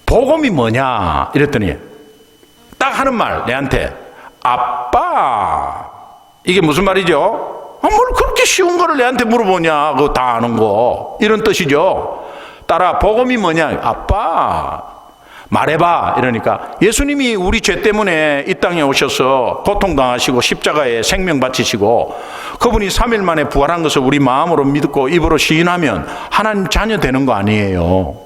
복음이 뭐냐? 이랬더니 딱 하는 말 내한테, 아빠. 이게 무슨 말이죠? 뭘 그렇게 쉬운 거를 내한테 물어보냐? 그거 다 아는 거. 이런 뜻이죠. 딸아, 복음이 뭐냐? 아빠. 말해봐. 이러니까 예수님이 우리 죄 때문에 이 땅에 오셔서 고통당하시고 십자가에 생명 바치시고 그분이 3일 만에 부활한 것을 우리 마음으로 믿고 입으로 시인하면 하나님 자녀 되는 거 아니에요.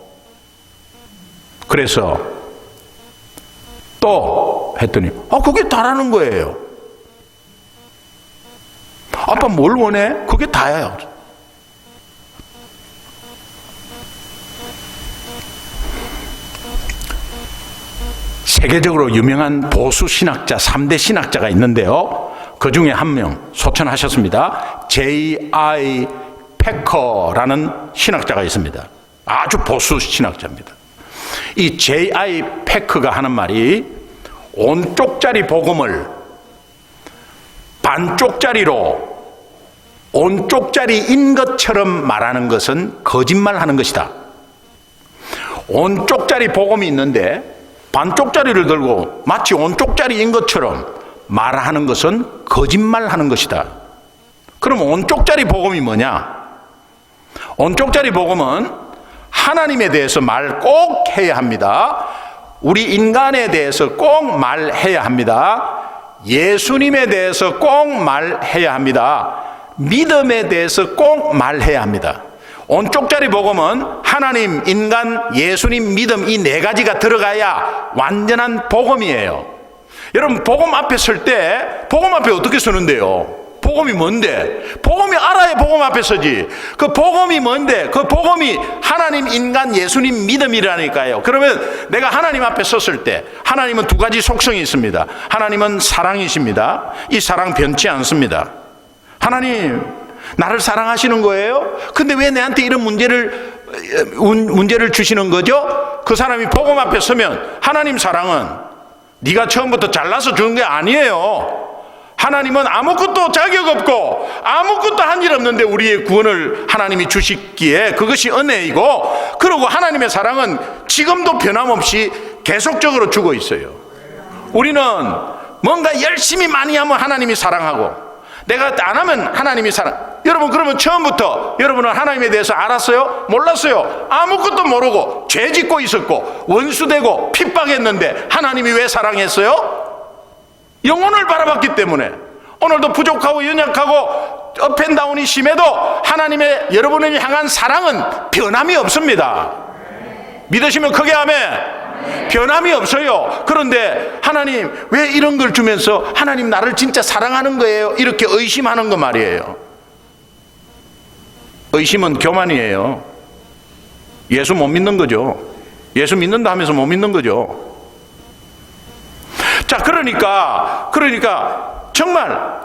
그래서 또 했더니 그게 다라는 거예요. 아빠 뭘 원해? 그게 다예요. 세계적으로 유명한 보수 신학자 3대 신학자가 있는데요. 그 중에 한 명 소천하셨습니다. J.I. 패커라는 신학자가 있습니다. 아주 보수 신학자입니다. 이 J.I. 패커가 하는 말이, 온쪽짜리 복음을 반쪽짜리로 온쪽짜리인 것처럼 말하는 것은 거짓말하는 것이다. 온쪽짜리 복음이 있는데 반쪽짜리를 들고 마치 온쪽짜리인 것처럼 말하는 것은 거짓말하는 것이다. 그럼 온쪽짜리 복음이 뭐냐? 온쪽짜리 복음은 하나님에 대해서 말 꼭 해야 합니다. 우리 인간에 대해서 꼭 말해야 합니다. 예수님에 대해서 꼭 말해야 합니다. 믿음에 대해서 꼭 말해야 합니다. 온쪽짜리 복음은 하나님, 인간, 예수님, 믿음 이 4가지가 들어가야 완전한 복음이에요. 여러분, 복음 앞에 설 때 복음 앞에 어떻게 서는데요? 복음이 뭔데? 복음이 알아야 복음 앞에 서지. 그 복음이 뭔데? 그 복음이 하나님, 인간, 예수님, 믿음이라니까요. 그러면 내가 하나님 앞에 섰을 때, 하나님은 2가지 속성이 있습니다. 하나님은 사랑이십니다. 이 사랑 변치 않습니다. 하나님, 나를 사랑하시는 거예요? 근데 왜 내한테 이런 문제를 주시는 거죠? 그 사람이 복음 앞에 서면 하나님 사랑은 네가 처음부터 잘나서 주는 게 아니에요. 하나님은 아무것도 자격 없고 아무것도 한 일 없는데 우리의 구원을 하나님이 주시기에 그것이 은혜이고, 그리고 하나님의 사랑은 지금도 변함없이 계속적으로 주고 있어요. 우리는 뭔가 열심히 많이 하면 하나님이 사랑하고, 내가 안 하면 하나님이 사랑. 여러분, 그러면 처음부터 여러분은 하나님에 대해서 알았어요? 몰랐어요? 아무것도 모르고 죄 짓고 있었고 원수되고 핍박했는데 하나님이 왜 사랑했어요? 영혼을 바라봤기 때문에. 오늘도 부족하고 연약하고 업앤다운이 심해도 하나님의 여러분을 향한 사랑은 변함이 없습니다. 믿으시면 크게 아멘. 변함이 없어요. 그런데 하나님 왜 이런 걸 주면서 하나님 나를 진짜 사랑하는 거예요? 이렇게 의심하는 거 말이에요. 의심은 교만이에요. 예수 못 믿는 거죠. 예수 믿는다 하면서 못 믿는 거죠. 자, 그러니까 정말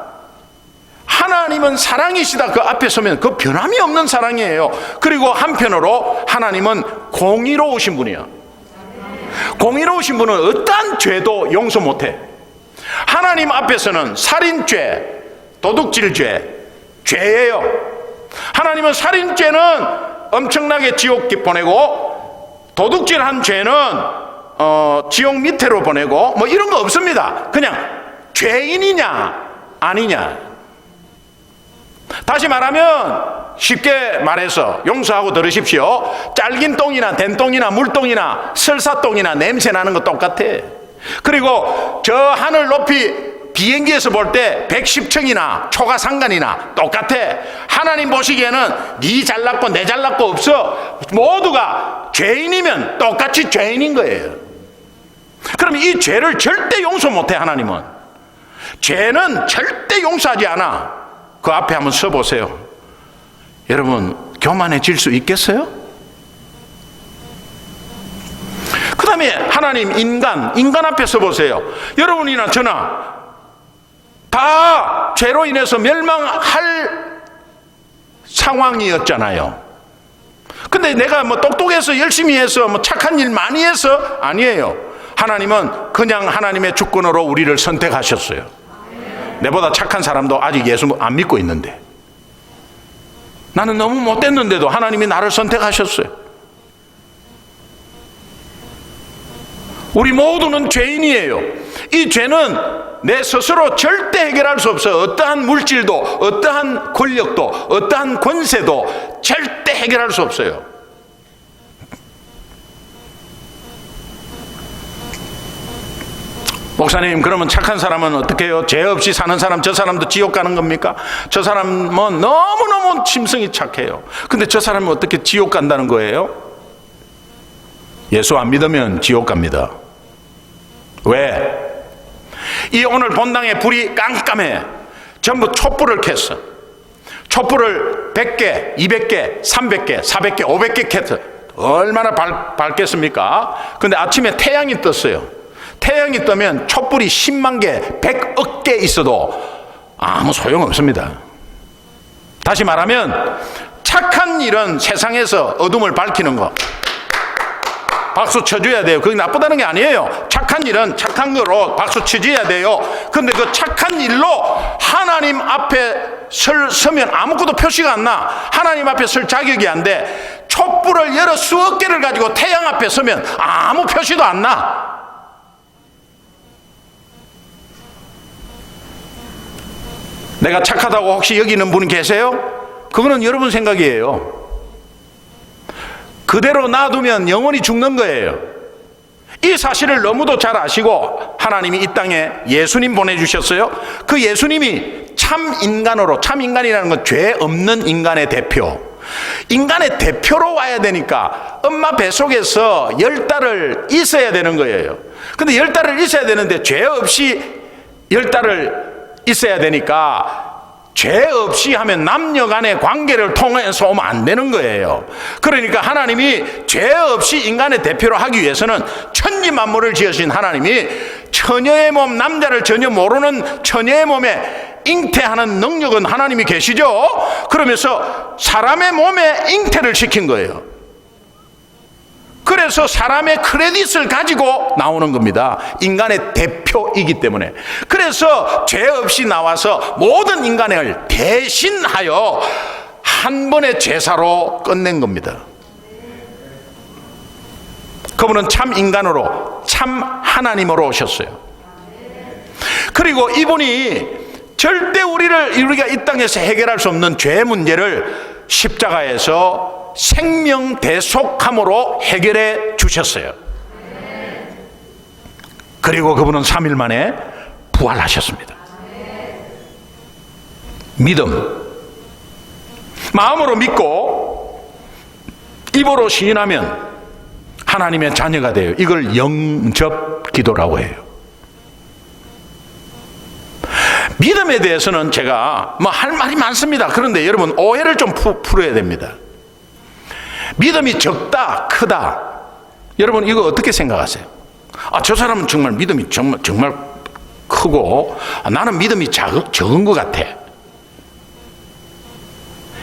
하나님은 사랑이시다. 그 앞에 서면 그 변함이 없는 사랑이에요. 그리고 한편으로 하나님은 공의로우신 분이야. 공의로우신 분은 어떠한 죄도 용서 못해. 하나님 앞에서는 살인죄, 도둑질죄, 죄예요. 하나님은 살인죄는 엄청나게 지옥 보내고, 도둑질한 죄는 지옥 밑으로 보내고, 뭐 이런 거 없습니다. 그냥 죄인이냐 아니냐. 다시 말하면, 쉽게 말해서 용서하고 들으십시오. 짤긴 똥이나 된똥이나 물똥이나 설사똥이나 냄새 나는 거 똑같아. 그리고 저 하늘 높이 비행기에서 볼 때 110층이나 초가상간이나 똑같아. 하나님 보시기에는 네 잘났고 내 잘났고 없어. 모두가 죄인이면 똑같이 죄인인 거예요. 그럼 이 죄를 절대 용서 못해. 하나님은 죄는 절대 용서하지 않아. 그 앞에 한번 서보세요. 여러분, 교만해질 수 있겠어요? 그 다음에 하나님, 인간 앞에 서보세요. 여러분이나 저나 다 죄로 인해서 멸망할 상황이었잖아요. 근데 내가 뭐 똑똑해서 열심히 해서 뭐 착한 일 많이 해서 아니에요. 하나님은 그냥 하나님의 주권으로 우리를 선택하셨어요. 내보다 착한 사람도 아직 예수 안 믿고 있는데, 나는 너무 못됐는데도 하나님이 나를 선택하셨어요. 우리 모두는 죄인이에요. 이 죄는 내 스스로 절대 해결할 수 없어요. 어떠한 물질도, 어떠한 권력도, 어떠한 권세도 절대 해결할 수 없어요. 목사님, 그러면 착한 사람은 어떻게 해요? 죄 없이 사는 사람, 저 사람도 지옥 가는 겁니까? 저 사람은 너무너무 심성이 착해요. 근데 저 사람은 어떻게 지옥 간다는 거예요? 예수 안 믿으면 지옥 갑니다. 왜? 이 오늘 본당에 불이 깜깜해. 전부 촛불을 켰어. 촛불을 100개, 200개, 300개, 400개, 500개 켰어. 얼마나 밝겠습니까? 근데 아침에 태양이 떴어요. 태양이 뜨면 촛불이 10만 개, 100억 개 있어도 아무 소용없습니다. 다시 말하면 착한 일은 세상에서 어둠을 밝히는 거 박수 쳐줘야 돼요. 그게 나쁘다는 게 아니에요. 착한 일은 착한 거로 박수 쳐줘야 돼요. 근데 그 착한 일로 하나님 앞에 서면 아무것도 표시가 안 나. 하나님 앞에 설 자격이 안 돼. 촛불을 여러 수억 개를 가지고 태양 앞에 서면 아무 표시도 안 나. 내가 착하다고 혹시 여기는 분 계세요? 그거는 여러분 생각이에요. 그대로 놔두면 영원히 죽는 거예요. 이 사실을 너무도 잘 아시고 하나님이 이 땅에 예수님 보내주셨어요. 그 예수님이 참 인간으로, 참 인간이라는 건 죄 없는 인간의 대표, 인간의 대표로 와야 되니까 엄마 뱃속에서 10달을 있어야 되는 거예요. 근데 10달을 있어야 되는데 죄 없이 10달을 있어야 되니까 죄 없이 하면 남녀 간의 관계를 통해서 오면 안 되는 거예요. 그러니까 하나님이 죄 없이 인간의 대표로 하기 위해서는 천지 만물을 지으신 하나님이 처녀의 몸, 남자를 전혀 모르는 처녀의 몸에 잉태하는 능력은 하나님이 계시죠. 그러면서 사람의 몸에 잉태를 시킨 거예요. 그래서 사람의 크레딧을 가지고 나오는 겁니다. 인간의 대표이기 때문에. 그래서 죄 없이 나와서 모든 인간을 대신하여 한 번의 제사로 끝낸 겁니다. 그분은 참 인간으로, 참 하나님으로 오셨어요. 그리고 이분이 절대 우리가 이 땅에서 해결할 수 없는 죄 문제를 십자가에서 생명대속함으로 해결해 주셨어요. 그리고 그분은 3일 만에 부활하셨습니다. 믿음, 마음으로 믿고 입으로 시인하면 하나님의 자녀가 돼요. 이걸 영접 기도라고 해요. 믿음에 대해서는 제가 할 말이 많습니다. 그런데 여러분 오해를 좀 풀어야 됩니다. 믿음이 적다, 크다. 여러분 이거 어떻게 생각하세요? 저 사람은 정말 믿음이 정말 크고 나는 믿음이 적은 것 같아.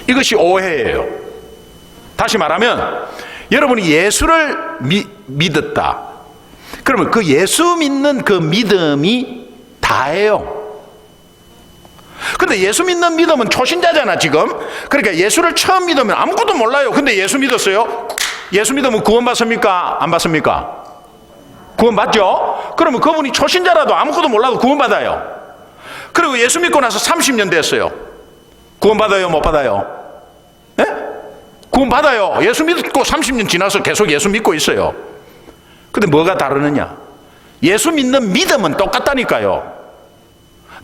이것이 오해예요. 다시 말하면 여러분이 예수를 믿었다. 그러면 그 예수 믿는 그 믿음이 다예요. 근데 예수 믿는 믿음은 초신자잖아 지금. 그러니까 예수를 처음 믿으면 아무것도 몰라요. 근데 예수 믿었어요. 예수 믿으면 구원 받습니까? 안 받습니까? 구원 받죠? 그러면 그분이 초신자라도 아무것도 몰라도 구원 받아요. 그리고 예수 믿고 나서 30년 됐어요. 구원 받아요? 못 받아요? 네? 구원 받아요. 예수 믿고 30년 지나서 계속 예수 믿고 있어요. 근데 뭐가 다르느냐? 예수 믿는 믿음은 똑같다니까요.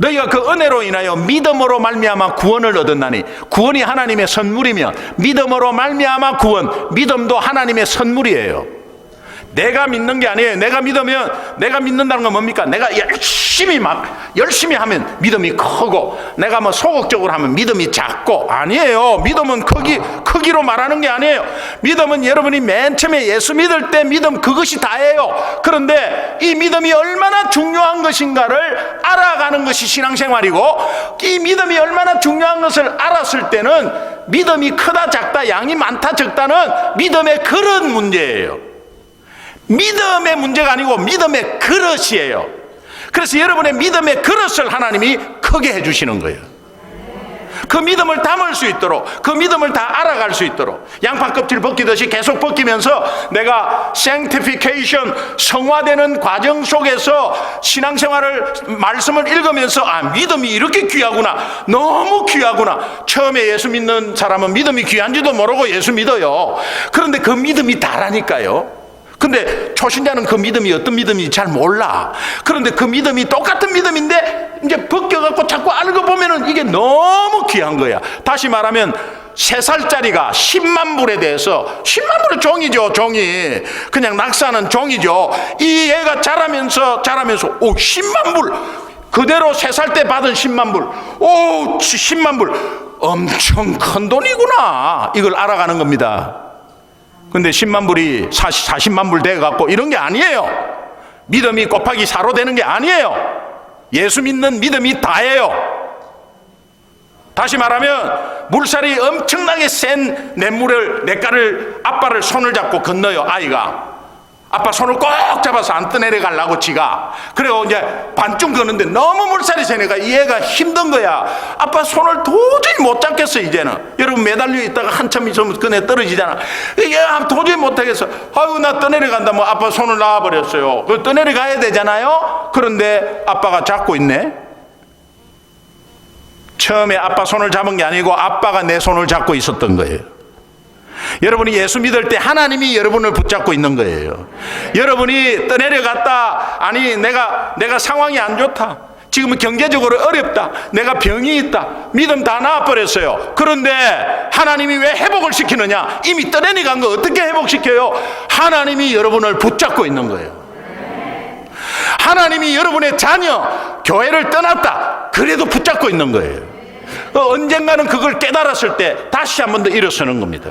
너희가 그 은혜로 인하여 믿음으로 말미암아 구원을 얻었나니, 구원이 하나님의 선물이면 믿음으로 말미암아 구원, 믿음도 하나님의 선물이에요. 내가 믿는 게 아니에요. 내가 믿으면, 내가 믿는다는 건 뭡니까? 내가 열심히 하면 믿음이 크고, 내가 뭐 소극적으로 하면 믿음이 작고, 아니에요. 믿음은 크기로 말하는 게 아니에요. 믿음은 여러분이 맨 처음에 예수 믿을 때 믿음 그것이 다예요. 그런데 이 믿음이 얼마나 중요한 것인가를 알아가는 것이 신앙생활이고, 이 믿음이 얼마나 중요한 것을 알았을 때는 믿음이 크다 작다, 양이 많다 적다는 믿음의 그릇 문제예요. 믿음의 문제가 아니고 믿음의 그릇이에요. 그래서 여러분의 믿음의 그릇을 하나님이 크게 해주시는 거예요. 그 믿음을 담을 수 있도록, 그 믿음을 다 알아갈 수 있도록, 양파 껍질 벗기듯이 계속 벗기면서 내가 sanctification, 성화되는 과정 속에서 신앙생활을, 말씀을 읽으면서 믿음이 이렇게 귀하구나, 너무 귀하구나. 처음에 예수 믿는 사람은 믿음이 귀한지도 모르고 예수 믿어요. 그런데 그 믿음이 다라니까요. 근데 초신자는 그 믿음이 어떤 믿음인지 잘 몰라. 그런데 그 믿음이 똑같은 믿음인데 이제 벗겨갖고 자꾸 알고 보면은 이게 너무 귀한 거야. 다시 말하면 3살짜리가 10만 불에 대해서, 10만 불은 종이죠, 종이. 그냥 낙사는 종이죠. 이 애가 자라면서 10만 불, 그대로 3살 때 받은 10만 불, 10만 불, 엄청 큰 돈이구나, 이걸 알아가는 겁니다. 근데 10만 불이 40만 불 돼갖고 이런 게 아니에요. 믿음이 곱하기 4로 되는 게 아니에요. 예수 믿는 믿음이 다예요. 다시 말하면 물살이 엄청나게 센 냇가를 아빠를 손을 잡고 건너요. 아이가 아빠 손을 꼭 잡아서 안 떠내려가려고 지가. 그리고 이제 반쯤 거는데 너무 물살이 세니까 이 애가 힘든 거야. 아빠 손을 도저히 못 잡겠어. 이제는 여러분 매달려 있다가 한참 있으면 그네 떨어지잖아. 이게 도저히 못 하겠어. 아유 나 떠내려간다. 뭐 아빠 손을 놔버렸어요. 그 떠내려가야 되잖아요. 그런데 아빠가 잡고 있네. 처음에 아빠 손을 잡은 게 아니고 아빠가 내 손을 잡고 있었던 거예요. 여러분이 예수 믿을 때 하나님이 여러분을 붙잡고 있는 거예요. 여러분이 떠내려갔다, 아니 내가 상황이 안 좋다, 지금은 경제적으로 어렵다, 내가 병이 있다, 믿음 다 나아버렸어요. 그런데 하나님이 왜 회복을 시키느냐? 이미 떠내려간 거 어떻게 회복시켜요? 하나님이 여러분을 붙잡고 있는 거예요. 하나님이 여러분의 자녀, 교회를 떠났다, 그래도 붙잡고 있는 거예요. 언젠가는 그걸 깨달았을 때 다시 한 번 더 일어서는 겁니다.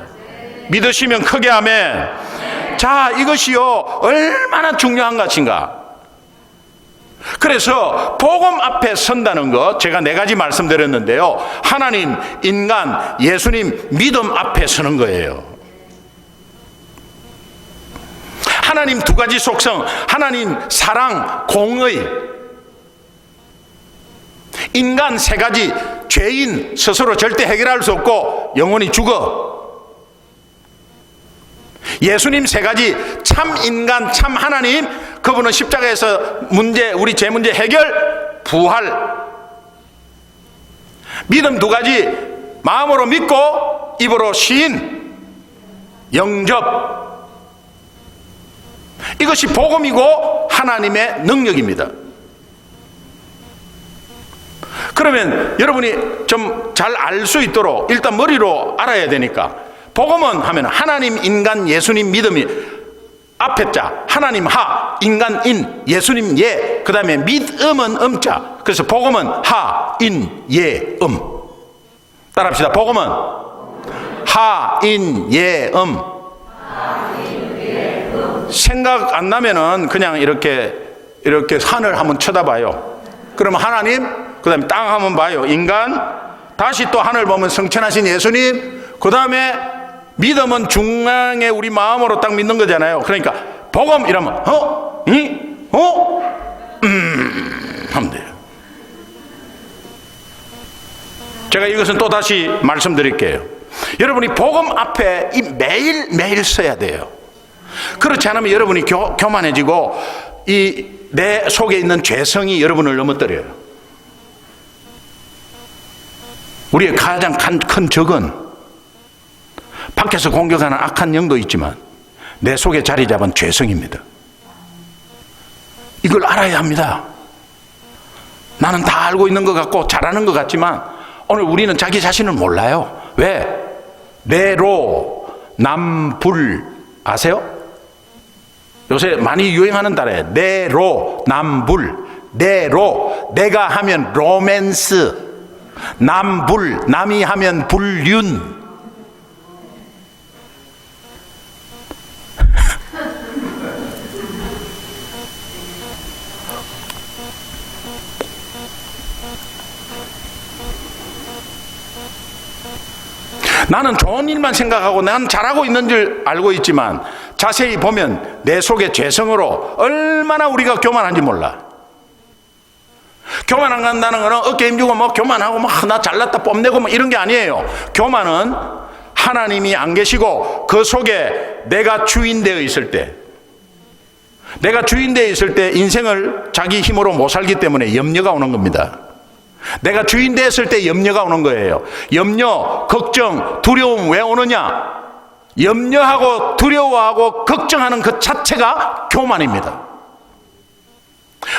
믿으시면 크게 아멘. 자, 이것이요 얼마나 중요한 것인가. 그래서 복음 앞에 선다는 것, 제가 4가지 말씀드렸는데요. 하나님, 인간, 예수님, 믿음 앞에 서는 거예요. 하나님 2가지 속성, 하나님 사랑, 공의. 인간 3가지, 죄인, 스스로 절대 해결할 수 없고 영원히 죽어. 예수님 3가지, 참 인간, 참 하나님, 그분은 십자가에서 우리 죄 문제 해결, 부활. 믿음 2가지, 마음으로 믿고 입으로 시인, 영접. 이것이 복음이고 하나님의 능력입니다. 그러면 여러분이 좀 잘 알 수 있도록 일단 머리로 알아야 되니까, 복음은 하면 하나님, 인간, 예수님, 믿음이 앞에 자, 하나님 하, 인간 인, 예수님 예, 그 다음에 믿음은 음자. 그래서 복음은 하, 인, 예, 따라합시다. 복음은 하, 인, 예, 생각 안 나면은 그냥 이렇게 하늘 한번 쳐다봐요. 그러면 하나님, 그 다음에 땅 한번 봐요. 인간, 다시 또 하늘 보면 성천하신 예수님, 그 다음에 믿음은 중앙에 우리 마음으로 딱 믿는 거잖아요. 그러니까 복음 이러면 하면 돼요. 제가 이것은 또 다시 말씀드릴게요. 여러분이 복음 앞에 매일 써야 돼요. 그렇지 않으면 여러분이 교만해지고 이 내 속에 있는 죄성이 여러분을 넘어뜨려요. 우리의 가장 큰 적은 밖에서 공격하는 악한 영도 있지만 내 속에 자리 잡은 죄성입니다. 이걸 알아야 합니다. 나는 다 알고 있는 것 같고 잘하는 것 같지만 오늘 우리는 자기 자신을 몰라요. 왜? 내로 남불 아세요? 요새 많이 유행하는 단어예요. 내로남불. 내로, 내가 하면 로맨스, 남불, 남이 하면 불륜. 나는 좋은 일만 생각하고 난 잘하고 있는 줄 알고 있지만 자세히 보면 내 속의 죄성으로 얼마나 우리가 교만한지 몰라. 교만한다는 거는 어깨 힘주고 뭐 교만하고 뭐 나 잘났다 뽐내고 뭐 이런 게 아니에요. 교만은 하나님이 안 계시고 그 속에 내가 주인 되어 있을 때, 내가 주인 되어 있을 때 인생을 자기 힘으로 못 살기 때문에 염려가 오는 겁니다. 내가 주인 됐을 때 염려가 오는 거예요. 염려, 걱정, 두려움 왜 오느냐? 염려하고 두려워하고 걱정하는 그 자체가 교만입니다.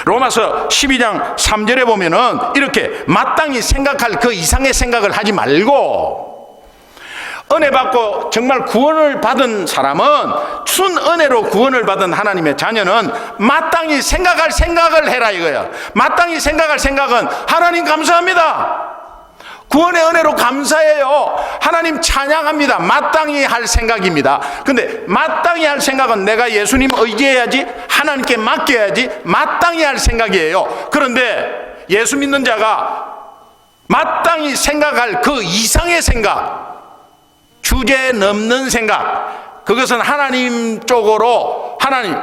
로마서 12장 3절에 보면은 이렇게 마땅히 생각할 그 이상의 생각을 하지 말고, 은혜 받고 정말 구원을 받은 사람은, 준 은혜로 구원을 받은 하나님의 자녀는 마땅히 생각할 생각을 해라 이거야. 마땅히 생각할 생각은 하나님 감사합니다. 구원의 은혜로 감사해요. 하나님 찬양합니다. 마땅히 할 생각입니다. 근데 마땅히 할 생각은 내가 예수님 의지해야지, 하나님께 맡겨야지, 마땅히 할 생각이에요. 그런데 예수 믿는 자가 마땅히 생각할 그 이상의 생각, 주제 넘는 생각, 그것은 하나님 쪽으로, 하나님,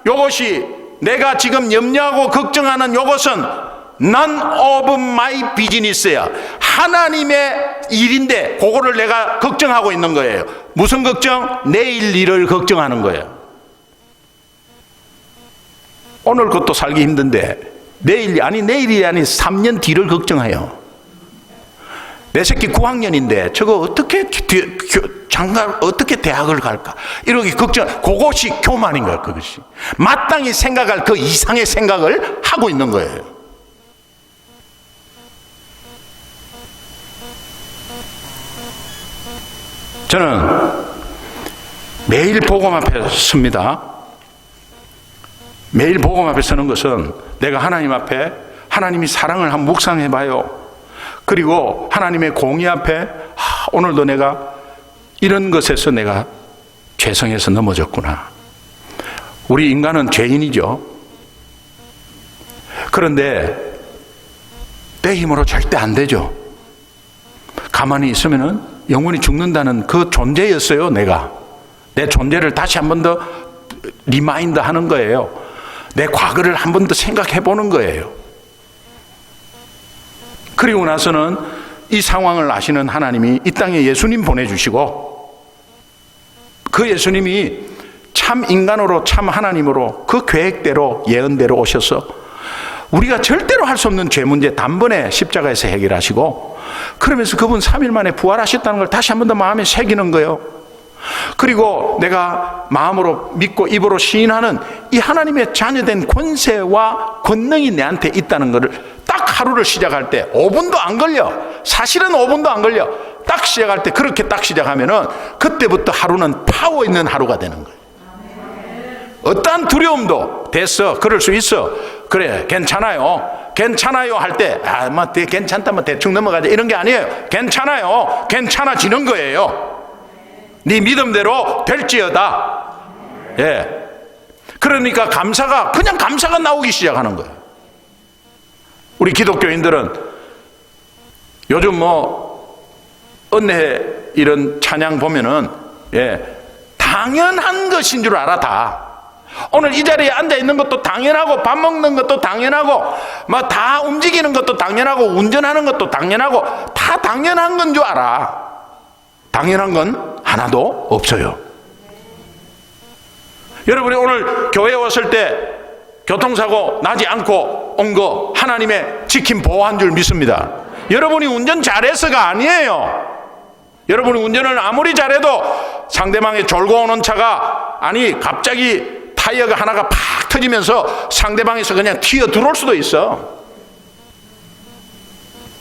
요것이 내가 지금 염려하고 걱정하는 요것은 none of my business야. 하나님의 일인데 그거를 내가 걱정하고 있는 거예요. 무슨 걱정? 내일 일을 걱정하는 거예요. 오늘 것도 살기 힘든데 내일이 아니 3년 뒤를 걱정해요. 내 새끼 9학년인데 저거 어떻게 장가 어떻게 대학을 갈까? 이렇게 걱정. 그것이 교만인 거예요. 그것이 마땅히 생각할 그 이상의 생각을 하고 있는 거예요. 저는 매일 복음 앞에 섭니다. 매일 복음 앞에 서는 것은 내가 하나님 앞에 하나님이 사랑을 한번 묵상해 봐요. 그리고 하나님의 공의 앞에 오늘도 내가 이런 것에서 내가 죄성에서 넘어졌구나. 우리 인간은 죄인이죠. 그런데 내 힘으로 절대 안 되죠. 가만히 있으면은 영원히 죽는다는 그 존재였어요. 내가 내 존재를 다시 한 번 더 리마인드 하는 거예요. 내 과거를 한 번 더 생각해 보는 거예요. 그리고 나서는 이 상황을 아시는 하나님이 이 땅에 예수님 보내주시고, 그 예수님이 참 인간으로 참 하나님으로 그 계획대로 예언대로 오셔서 우리가 절대로 할 수 없는 죄 문제 단번에 십자가에서 해결하시고, 그러면서 그분 3일 만에 부활하셨다는 걸 다시 한 번 더 마음에 새기는 거예요. 그리고 내가 마음으로 믿고 입으로 시인하는 이 하나님의 자녀된 권세와 권능이 내한테 있다는 것을 딱 하루를 시작할 때 5분도 안 걸려. 사실은 5분도 안 걸려. 딱 시작할 때 그렇게 딱 시작하면은 그때부터 하루는 파워 있는 하루가 되는 거예요. 어떠한 두려움도 됐어, 그럴 수 있어, 그래 괜찮아요, 괜찮아요 할 때 뭐 괜찮다 뭐 대충 넘어가자 이런 게 아니에요. 괜찮아요, 괜찮아지는 거예요. 네 믿음대로 될지어다. 예. 그러니까 감사가 그냥 감사가 나오기 시작하는 거예요. 우리 기독교인들은 요즘 뭐 은혜 이런 찬양 보면은 당연한 것인 줄 알아. 다 오늘 이 자리에 앉아 있는 것도 당연하고, 밥 먹는 것도 당연하고, 뭐 다 움직이는 것도 당연하고, 운전하는 것도 당연하고, 다 당연한 건 줄 알아. 당연한 건 하나도 없어요. 여러분이 오늘 교회에 왔을 때 교통사고 나지 않고 온 거 하나님의 지킴 보호한 줄 믿습니다. 여러분이 운전 잘해서가 아니에요. 여러분이 운전을 아무리 잘해도 상대방이 졸고 오는 차가 아니 갑자기 타이어가 하나가 팍 터지면서 상대방에서 그냥 튀어 들어올 수도 있어.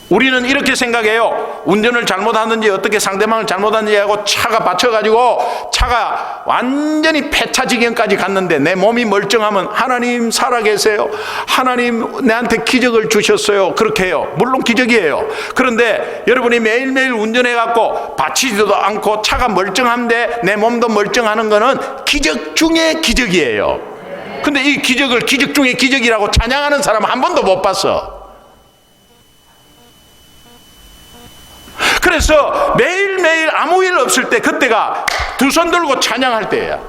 우리는 이렇게 생각해요. 운전을 잘못하는지 어떻게 상대방을 잘못하는지 하고 차가 받쳐가지고 차가 완전히 폐차 지경까지 갔는데 내 몸이 멀쩡하면 하나님 살아계세요, 하나님 내한테 기적을 주셨어요, 그렇게 해요. 물론 기적이에요. 그런데 여러분이 매일매일 운전해갖고 받치지도 않고 차가 멀쩡한데 내 몸도 멀쩡하는 거는 기적 중에 기적이에요. 근데 이 기적을 기적 중에 기적이라고 찬양하는 사람 한 번도 못 봤어. 그래서 매일매일 아무 일 없을 때 그때가 두 손 들고 찬양할 때예요.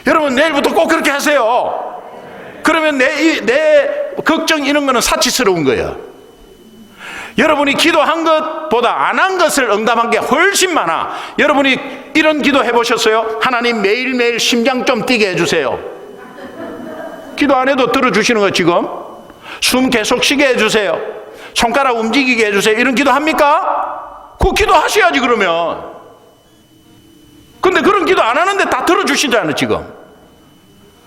여러분 내일부터 꼭 그렇게 하세요. 그러면 내 걱정 이런 거는 사치스러운 거예요. 여러분이 기도한 것보다 안 한 것을 응답한 게 훨씬 많아. 여러분이 이런 기도 해보셨어요? 하나님 매일매일 심장 좀 뛰게 해주세요. 기도 안 해도 들어주시는 거 지금. 숨 계속 쉬게 해주세요. 손가락 움직이게 해주세요. 이런 기도 합니까? 그 기도 하셔야지 그러면. 근데 그런 기도 안 하는데 다 들어주시잖아요 지금.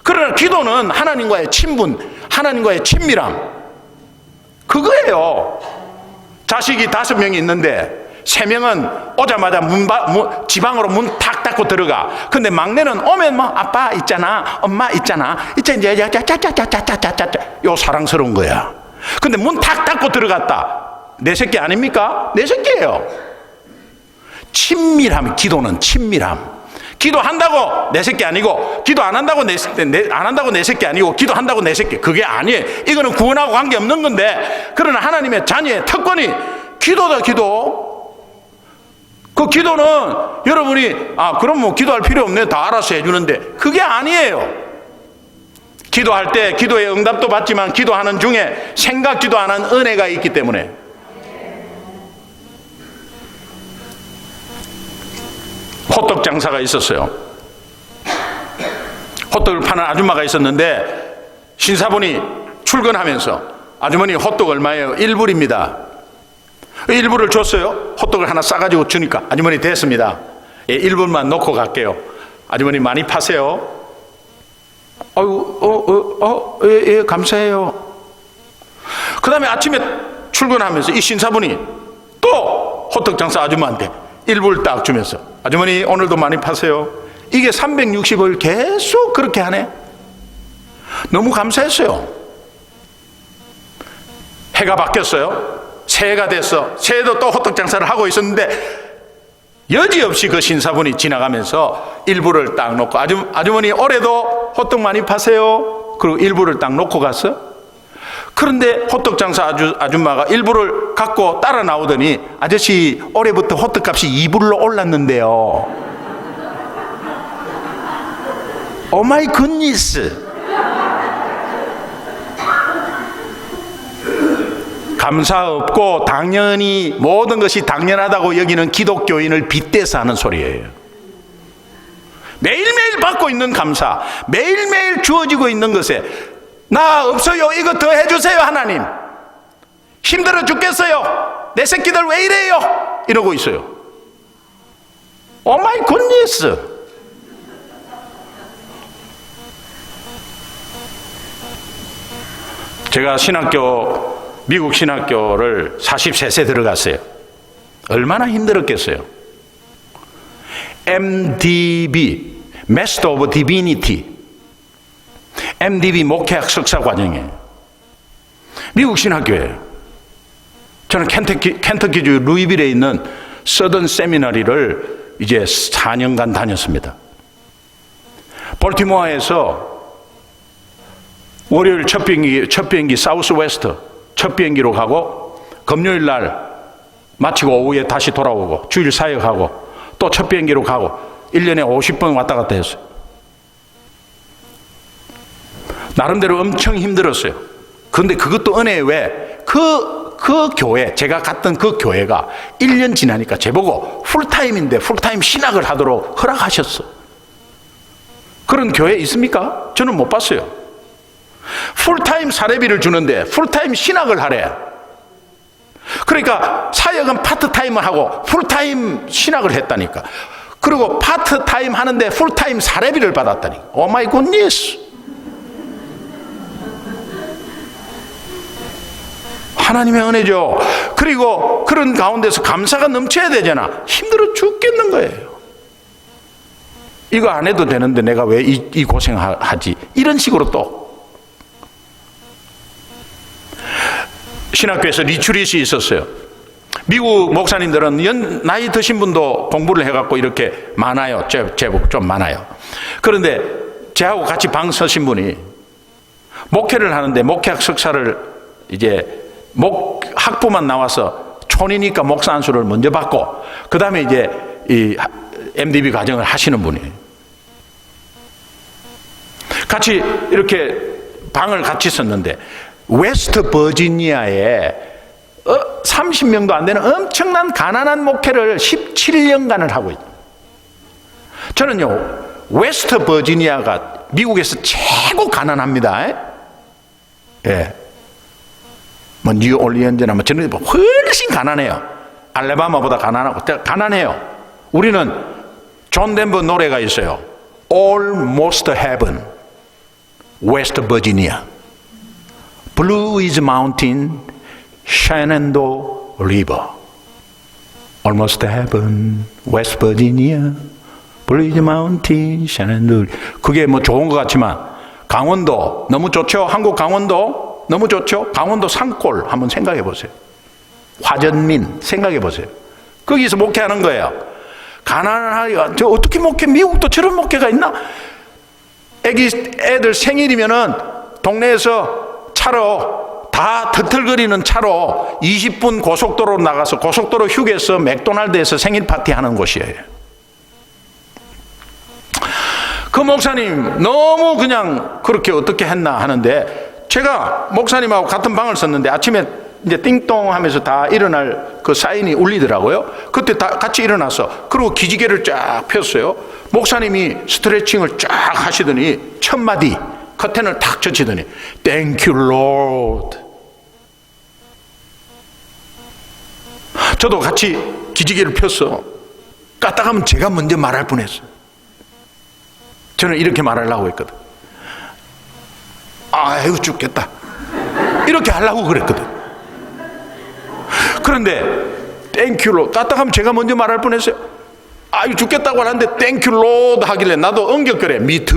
그러나 기도는 하나님과의 친분, 하나님과의 친밀함, 그거예요. 자식이 5명이 있는데 3명은 오자마자 지방으로 문 탁 닫고 들어가. 근데 막내는 오면 뭐 아빠 있잖아, 엄마 있잖아, 이제 짜짜짜짜짜짜짜짜 요 사랑스러운 거야. 근데 문 탁 닫고 들어갔다. 내 새끼 아닙니까? 내 새끼예요. 친밀함, 기도는 친밀함. 기도한다고 내 새끼 아니고, 기도 안 한다고 안 한다고 내 새끼 아니고, 기도한다고 내 새끼, 그게 아니에요. 이거는 구원하고 관계없는 건데, 그러나 하나님의 자녀의 특권이 기도다. 기도. 그 기도는 여러분이 그럼 뭐 기도할 필요 없네, 다 알아서 해주는데, 그게 아니에요. 기도할 때 기도의 응답도 받지만 기도하는 중에 생각지도 않은 은혜가 있기 때문에. 호떡 장사가 있었어요. 호떡을 파는 아줌마가 있었는데 신사분이 출근하면서 아주머니 호떡 얼마예요? 1불입니다. 1불을 줬어요. 호떡을 하나 싸가지고 주니까 아주머니 됐습니다. 1불만 놓고 갈게요. 아주머니 많이 파세요. 예, 감사해요. 그 다음에 아침에 출근하면서 이 신사분이 또 호떡 장사 아줌마한테 1불 딱 주면서 아주머니 오늘도 많이 파세요. 이게 365일 계속 그렇게 하네. 너무 감사했어요. 해가 바뀌었어요. 새해가 됐어. 새해도 또 호떡 장사를 하고 있었는데 여지없이 그 신사분이 지나가면서 1불을 딱 놓고 아주머니 올해도 호떡 많이 파세요. 그리고 1불을 딱 놓고 갔어. 그런데 호떡 장사 아줌마가 1불을 갖고 따라 나오더니 아저씨 올해부터 호떡 값이 2불로 올랐는데요. 오 마이 굿니스. 감사 없고 당연히 모든 것이 당연하다고 여기는 기독교인을 빗대서 하는 소리예요. 매일매일 받고 있는 감사, 매일매일 주어지고 있는 것에 나 없어요, 이거 더 해주세요 하나님, 힘들어 죽겠어요, 내 새끼들 왜 이래요, 이러고 있어요. 오 마이 굿니스. 제가 미국 신학교를 43세 들어갔어요. 얼마나 힘들었겠어요. MDB, Master of Divinity, MDB 목회학 석사 과정이에요. 미국 신학교예요. 저는 켄터키주 루이빌에 있는 서던 세미나리를 이제 4년간 다녔습니다. 볼티모어에서 월요일 첫 비행기 사우스 웨스트 첫 비행기로 가고 금요일 날 마치고 오후에 다시 돌아오고 주일 사역하고 또 첫 비행기로 가고 1년에 50번 왔다 갔다 했어요. 나름대로 엄청 힘들었어요. 그런데 그것도 은혜에 왜 그 교회, 제가 갔던 그 교회가 1년 지나니까 제보고 풀타임인데 풀타임 신학을 하도록 허락하셨어. 그런 교회 있습니까? 저는 못 봤어요. 풀타임 사례비를 주는데 풀타임 신학을 하래. 그러니까 사역은 파트타임을 하고 풀타임 신학을 했다니까. 그리고 파트타임 하는데 풀타임 사례비를 받았다니까. 오 마이 굿니스. 하나님의 은혜죠. 그리고 그런 가운데서 감사가 넘쳐야 되잖아. 힘들어 죽겠는 거예요. 이거 안 해도 되는데 내가 왜 이 고생하지? 이런 식으로 또. 신학교에서 리트릿이 있었어요. 미국 목사님들은 나이 드신 분도 공부를 해갖고 이렇게 많아요. 제법 좀 많아요. 그런데 저하고 같이 방 서신 분이 목회를 하는데 목회학 석사를 이제 학부만 나와서 촌이니까 목사 안수를 먼저 받고 그 다음에 이제 이 MDB 과정을 하시는 분이에요. 같이 이렇게 방을 같이 썼는데 웨스트 버지니아에 30명도 안 되는 엄청난 가난한 목회를 17년간을 하고 있어요. 저는요, 웨스트 버지니아가 미국에서 최고 가난합니다. 예. 뭐 뉴올리언즈나 뭐 저는 훨씬 가난해요. 알래바마보다 가난해요. 우리는 존 덴버 노래가 있어요. Almost Heaven, West Virginia. Blue is mountain, Shenandoah River. Almost Heaven, West Virginia. Blue is mountain, Shenandoah. 그게 뭐 좋은 것 같지만 강원도 너무 좋죠. 한국 강원도 너무 좋죠. 강원도 산골 한번 생각해 보세요. 화전민 생각해 보세요. 거기서 목회하는 거예요. 가난하니까 저 어떻게 목회? 미국도 저런 목회가 있나? 애들 생일이면은 동네에서 차로 다 터틀거리는 차로 20분 고속도로 나가서 고속도로 휴게소 맥도날드에서 생일 파티 하는 곳이에요. 그 목사님 너무 그냥 그렇게 어떻게 했나 하는데 제가 목사님하고 같은 방을 썼는데 아침에 이제 띵동 하면서 다 일어날 그 사인이 울리더라고요. 그때 다 같이 일어나서 그리고 기지개를 쫙 폈어요. 목사님이 스트레칭을 쫙 하시더니 첫 마디 커튼을 탁 젖히더니 Thank you Lord. 저도 같이 기지개를 폈어. 까딱하면 제가 먼저 말할 뻔했어요. 저는 이렇게 말하려고 했거든. 아이고 죽겠다 이렇게 하려고 그랬거든. 그런데 땡큐로 까딱하면 제가 먼저 말할 뻔했어요. 아이고 죽겠다고 하는데 땡큐로 하길래 나도 엉겼거래. 미트.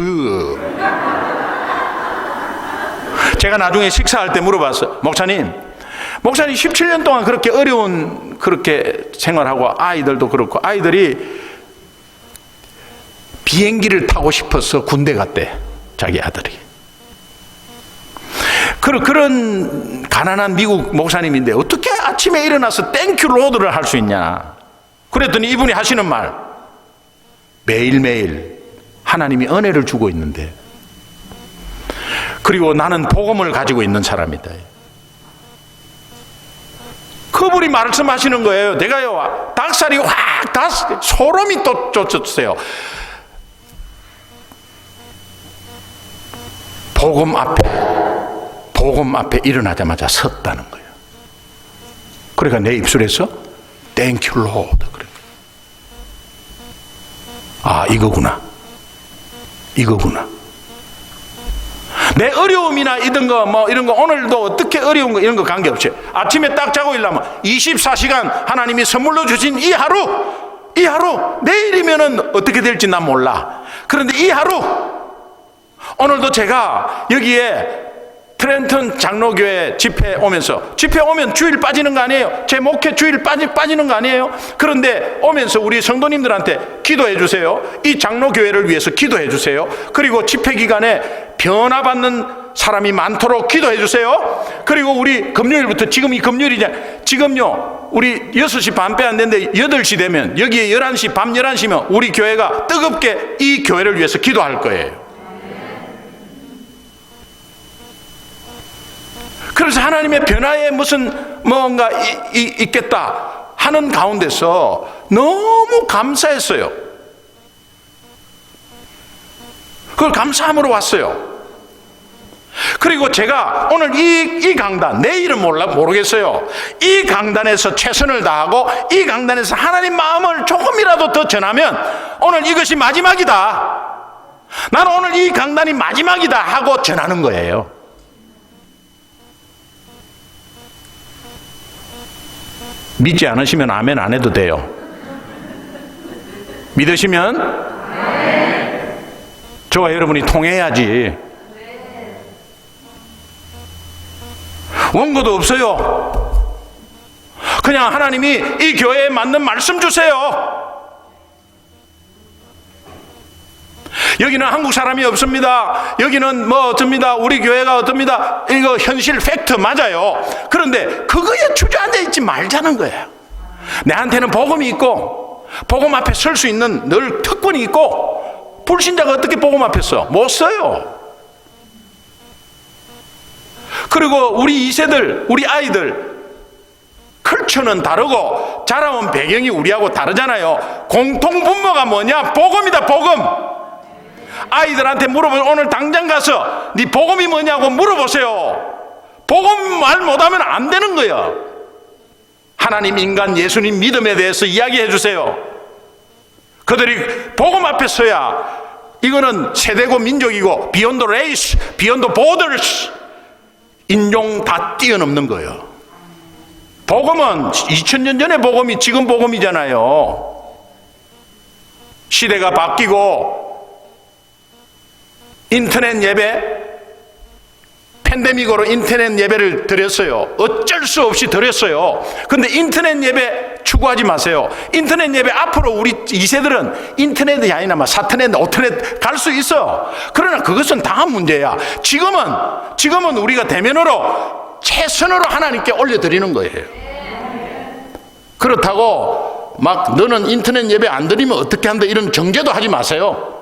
제가 나중에 식사할 때 물어봤어. 목사님 17년 동안 그렇게 어려운 그렇게 생활하고 아이들도 그렇고 아이들이 비행기를 타고 싶어서 군대 갔대. 자기 아들이. 그런 가난한 미국 목사님인데 어떻게 아침에 일어나서 땡큐 로드를 할 수 있냐. 그랬더니 이분이 하시는 말, 매일매일 하나님이 은혜를 주고 있는데 그리고 나는 복음을 가지고 있는 사람이다. 그분이 말씀하시는 거예요. 내가요 닭살이 확 다 소름이 또 쫓았어요. 복음 앞에 일어나자마자 섰다는 거예요. 그러니까 내 입술에서 Thank you Lord. 그래. 아, 이거구나. 내 어려움이나 이런 거 오늘도 어떻게 어려운 거 이런 거 관계없이 아침에 딱 자고 일어나면 24시간 하나님이 선물로 주신 이 하루 내일이면은 어떻게 될지 난 몰라. 그런데 이 하루 오늘도 제가 여기에 트렌턴 장로교회 집회 오면 주일 빠지는 거 아니에요? 제 목회 주일 빠지는 거 아니에요? 그런데 오면서 우리 성도님들한테 기도해 주세요. 이 장로교회를 위해서 기도해 주세요. 그리고 집회 기간에 변화받는 사람이 많도록 기도해 주세요. 그리고 우리 금요일부터 지금이 금요일이냐? 지금요 우리 6시 반 빼 안 되는데 8시 되면 여기에 11시 밤 11시면 우리 교회가 뜨겁게 이 교회를 위해서 기도할 거예요. 그래서 하나님의 변화에 무슨 뭔가 있겠다 하는 가운데서 너무 감사했어요. 그걸 감사함으로 왔어요. 그리고 제가 오늘 이 강단, 내일은 모르겠어요. 이 강단에서 최선을 다하고 이 강단에서 하나님 마음을 조금이라도 더 전하면 오늘 이것이 마지막이다. 나는 오늘 이 강단이 마지막이다 하고 전하는 거예요. 믿지 않으시면 아멘 안 해도 돼요. 믿으시면 저와 여러분이 통해야지. 원고도 없어요. 그냥 하나님이 이 교회에 맞는 말씀 주세요. 여기는 한국 사람이 없습니다. 여기는 뭐 어떻습니다. 우리 교회가 어떻습니다. 이거 현실 팩트 맞아요. 그런데 그거에 주저앉아 있지 말자는 거예요. 내한테는 복음이 있고 복음 앞에 설 수 있는 늘 특권이 있고, 불신자가 어떻게 복음 앞에 서? 못 서요. 그리고 우리 2세들, 우리 아이들 컬처는 다르고 자라온 배경이 우리하고 다르잖아요. 공통 분모가 뭐냐? 복음이다, 복음. 아이들한테 물어보세요. 오늘 당장 가서 네 복음이 뭐냐고 물어보세요. 복음 말 못하면 안 되는 거예요. 하나님, 인간, 예수님 믿음에 대해서 이야기해 주세요. 그들이 복음 앞에 서야 이거는 세대고 민족이고 비욘드 레이스, 비욘드 보더스, 인종 다 뛰어넘는 거예요. 복음은 2000년 전의 복음이 지금 복음이잖아요. 시대가 바뀌고 인터넷 예배, 팬데믹으로 인터넷 예배를 드렸어요. 어쩔 수 없이 드렸어요. 근데 인터넷 예배 추구하지 마세요. 인터넷 예배 앞으로 우리 2세들은 인터넷이 아니라 막 사터넷, 오터넷 갈 수 있어. 그러나 그것은 다음 문제야. 지금은 우리가 대면으로 최선으로 하나님께 올려드리는 거예요. 그렇다고 막 너는 인터넷 예배 안 드리면 어떻게 한다 이런 정죄도 하지 마세요.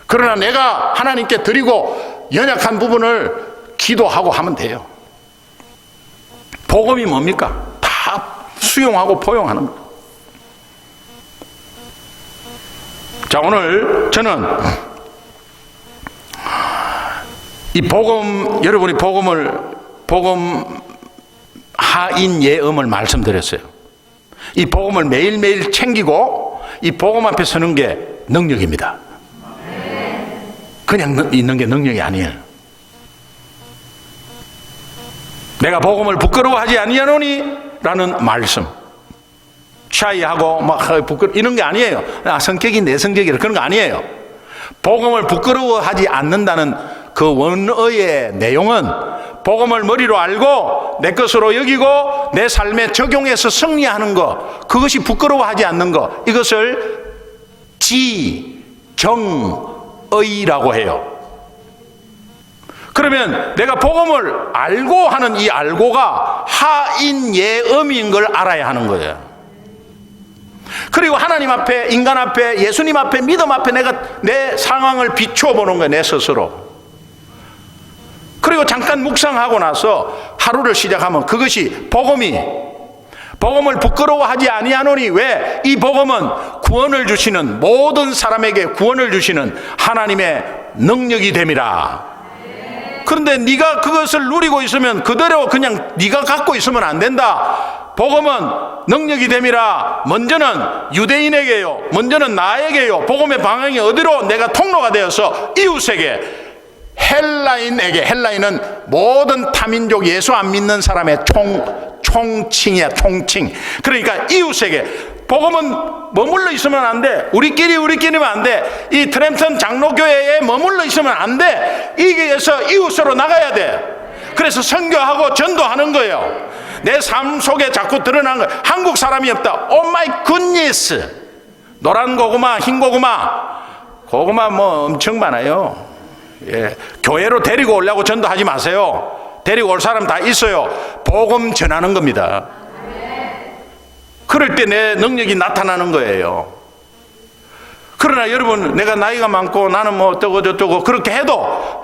그러나 내가 하나님께 드리고 연약한 부분을 기도하고 하면 돼요. 복음이 뭡니까? 다 수용하고 포용하는 거예요. 자, 오늘 저는 이 복음, 여러분이 복음 하인 예음을 말씀드렸어요. 이 복음을 매일매일 챙기고 이 복음 앞에 서는 게 능력입니다. 그냥 있는 게 능력이 아니에요. 내가 복음을 부끄러워하지 아니하노니 라는 말씀, 샤이하고 막 이런 게 아니에요. 성격이 내 성격이라 그런 거 아니에요. 복음을 부끄러워하지 않는다는 그 원어의 내용은 복음을 머리로 알고 내 것으로 여기고 내 삶에 적용해서 승리하는 것, 그것이 부끄러워하지 않는 것, 이것을 지정의라고 해요. 그러면 내가 복음을 알고 하는 이 알고가 하인예음인 걸 알아야 하는 거예요. 그리고 하나님 앞에, 인간 앞에, 예수님 앞에, 믿음 앞에 내가 내 상황을 비춰보는 거예요. 내 스스로. 그리고 잠깐 묵상하고 나서 하루를 시작하면 그것이 복음을 부끄러워하지 아니하노니, 왜? 이 복음은 구원을 주시는, 모든 사람에게 구원을 주시는 하나님의 능력이 됨이라. 그런데 네가 그것을 누리고 있으면 그대로 그냥 네가 갖고 있으면 안 된다. 복음은 능력이 됨이라. 먼저는 유대인에게요, 먼저는 나에게요. 복음의 방향이 어디로? 내가 통로가 되어서 이웃에게, 헬라인에게, 헬라인은 모든 타민족 예수 안 믿는 사람의 총칭이야, 총칭. 그러니까 이웃에게. 복음은 머물러 있으면 안 돼. 우리끼리면 안 돼. 이 트램턴 장로교회에 머물러 있으면 안 돼. 이 교회에서 이웃으로 나가야 돼. 그래서 선교하고 전도하는 거예요. 내 삶 속에 자꾸 드러나는 거예요. 한국 사람이 없다. 오 마이 굿니스. 노란 고구마, 흰 고구마 뭐 엄청 많아요. 예. 교회로 데리고 오려고 전도하지 마세요. 데리고 올 사람 다 있어요. 복음 전하는 겁니다. 그럴 때 내 능력이 나타나는 거예요. 그러나 여러분, 내가 나이가 많고 나는 뭐 어쩌고 저쩌고 그렇게 해도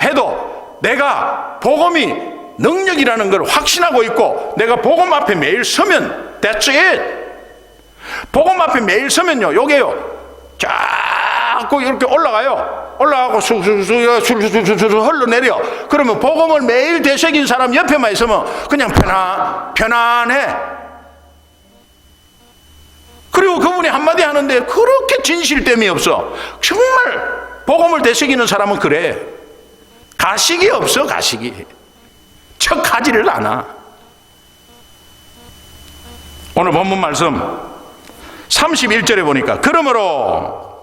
내가 복음이 능력이라는 걸 확신하고 있고, 내가 복음 앞에 매일 서면 that's it. 복음 앞에 매일 서면요, 요게요, 자꾸 이렇게 올라가고 술술 흘러내려. 그러면 복음을 매일 되새긴 사람 옆에만 있으면 그냥 편안해. 그리고 그분이 한마디 하는데 그렇게 진실됨이 없어. 정말 복음을 되새기는 사람은 그래. 가식이 없어. 가식이 척하지를 않아. 오늘 본문 말씀 31절에 보니까 그러므로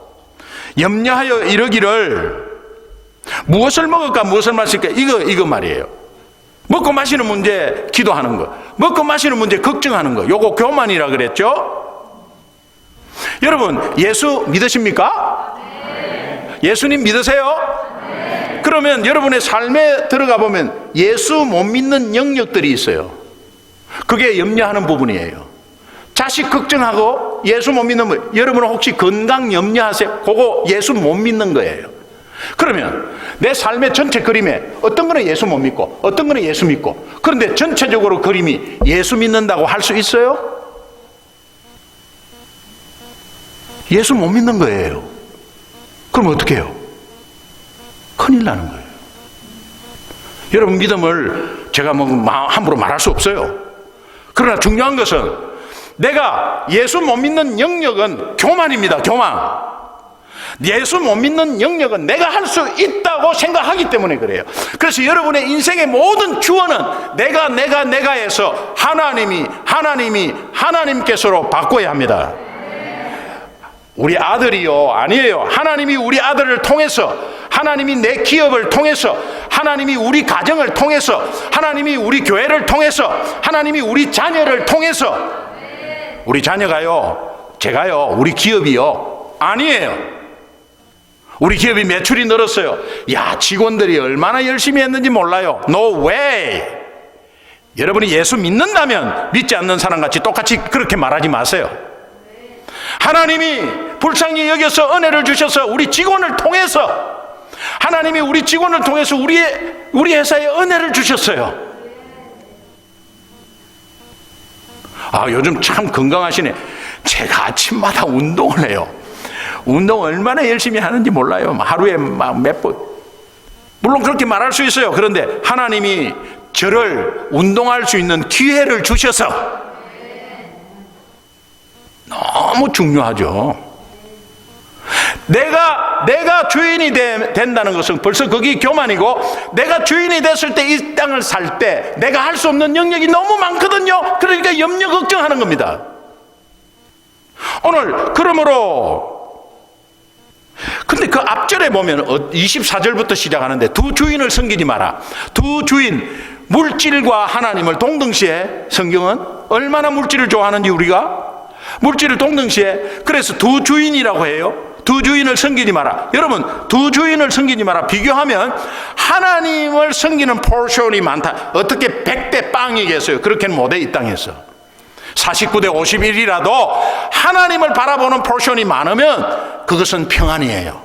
염려하여 이르기를 무엇을 먹을까 무엇을 마실까 이거 말이에요. 먹고 마시는 문제 기도하는 거, 먹고 마시는 문제 걱정하는 거, 요거 교만이라 그랬죠. 여러분 예수 믿으십니까? 네. 예수님 믿으세요? 네. 그러면 여러분의 삶에 들어가 보면 예수 못 믿는 영역들이 있어요. 그게 염려하는 부분이에요. 자식 걱정하고 예수 못 믿는 분, 여러분은 혹시 건강 염려하세요? 그거 예수 못 믿는 거예요. 그러면 내 삶의 전체 그림에 어떤 거는 예수 못 믿고 어떤 거는 예수 믿고, 그런데 전체적으로 그림이 예수 믿는다고 할 수 있어요? 예수 못 믿는 거예요. 그럼 어떻게 해요? 큰일 나는 거예요. 여러분 믿음을 제가 뭐 함부로 말할 수 없어요. 그러나 중요한 것은 내가 예수 못 믿는 영역은 교만입니다. 교만. 예수 못 믿는 영역은 내가 할 수 있다고 생각하기 때문에 그래요. 그래서 여러분의 인생의 모든 주어는 내가에서 하나님께서로 바꿔야 합니다. 우리 아들이요, 아니에요. 하나님이 우리 아들을 통해서, 하나님이 내 기업을 통해서, 하나님이 우리 가정을 통해서, 하나님이 우리 교회를 통해서, 하나님이 우리 자녀를 통해서. 우리 자녀가요, 제가요, 우리 기업이요, 아니에요. 우리 기업이 매출이 늘었어요. 야, 직원들이 얼마나 열심히 했는지 몰라요. No way. 여러분이 예수 믿는다면 믿지 않는 사람같이 똑같이 그렇게 말하지 마세요. 하나님이 불쌍히 여겨서 은혜를 주셔서 우리 직원을 통해서, 하나님이 우리 직원을 통해서 우리 회사에 은혜를 주셨어요. 아, 요즘 참 건강하시네. 제가 아침마다 운동을 해요. 운동 얼마나 열심히 하는지 몰라요. 하루에 막 몇 번. 물론 그렇게 말할 수 있어요. 그런데 하나님이 저를 운동할 수 있는 기회를 주셔서 너무 중요하죠. 내가 주인이 된다는 것은 벌써 그게 교만이고, 내가 주인이 됐을 때 이 땅을 살 때 내가 할 수 없는 영역이 너무 많거든요. 그러니까 염려 걱정하는 겁니다. 오늘 그러므로, 근데 그 앞절에 보면 24절부터 시작하는데 두 주인을 섬기지 마라. 두 주인, 물질과 하나님을 동등시에, 성경은 얼마나 물질을 좋아하는지 우리가 물질을 동등시에, 그래서 두 주인이라고 해요. 두 주인을 섬기지 마라. 여러분, 두 주인을 섬기지 마라 비교하면 하나님을 섬기는 포션이 많다. 어떻게 100대 빵이겠어요? 그렇게는 못해, 이 땅에서. 49대 51이라도 하나님을 바라보는 포션이 많으면 그것은 평안이에요.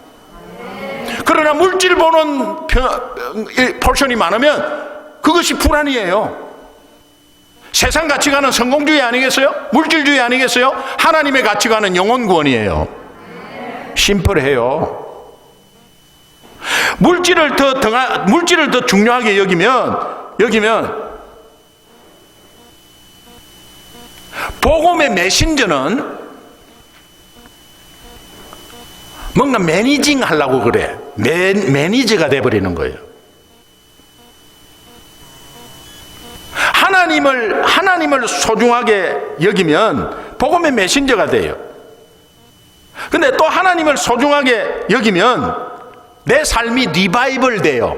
그러나 물질 보는 포션이 많으면 그것이 불안이에요. 세상 가치관은 성공주의 아니겠어요? 물질주의 아니겠어요? 하나님의 가치관은 영혼구원이에요. 심플해요. 물질을 더 중요하게 여기면 복음의 메신저는 뭔가 매니징 하려고 그래. 매니저가 돼버리는 거예요. 하나님을 소중하게 여기면 복음의 메신저가 돼요. 근데 또 하나님을 소중하게 여기면 내 삶이 리바이벌 돼요.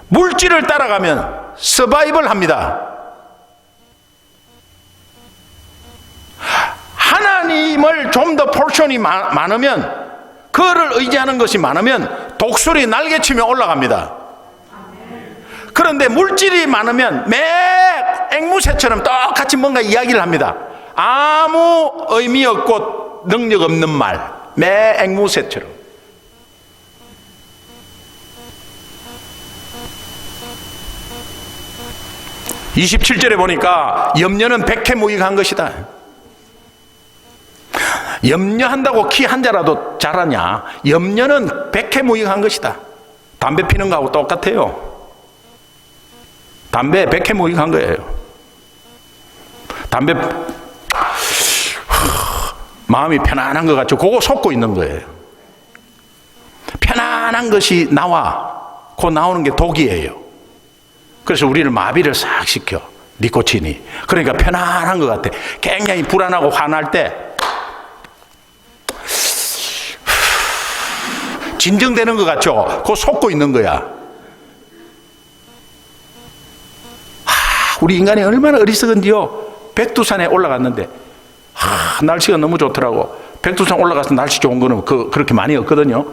물질을 따라가면 서바이벌 합니다. 하나님을 좀 더 포션이 많으면, 그를 의지하는 것이 많으면 독수리 날개치며 올라갑니다. 그런데 물질이 많으면 매 앵무새처럼 똑같이 뭔가 이야기를 합니다. 아무 의미 없고 능력 없는 말, 매 앵무새처럼. (27절에) 보니까 염려는 백해무익한 것이다. 염려한다고 키 한 자라도 자라냐? 염려는 백해무익한 것이다. 담배 피는 거하고 똑같아요. 담배 백해무익한 거예요. 담배 마음이 편안한 것 같죠? 그거 속고 있는 거예요. 편안한 것이 나와. 그 나오는 게 독이에요. 그래서 우리를 마비를 싹 시켜. 니코틴이. 그러니까 편안한 것 같아. 굉장히 불안하고 화날 때 진정되는 것 같죠? 그거 속고 있는 거야. 우리 인간이 얼마나 어리석은지요. 백두산에 올라갔는데 날씨가 너무 좋더라고. 백두산 올라가서 날씨 좋은 거는 그렇게 많이 없거든요.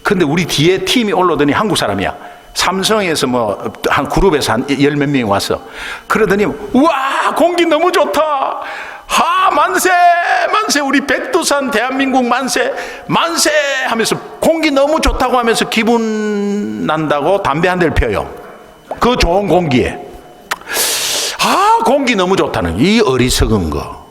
근데 우리 뒤에 팀이 올라오더니 한국 사람이야. 삼성에서 뭐 한 그룹에서 한 10몇 명이 왔어. 그러더니 우와 공기 너무 좋다. 만세 만세 우리 백두산 대한민국 만세 만세 하면서 공기 너무 좋다고 하면서 기분 난다고 담배 한 대를 펴요. 그 좋은 공기에. 공기 너무 좋다는 이 어리석은 거.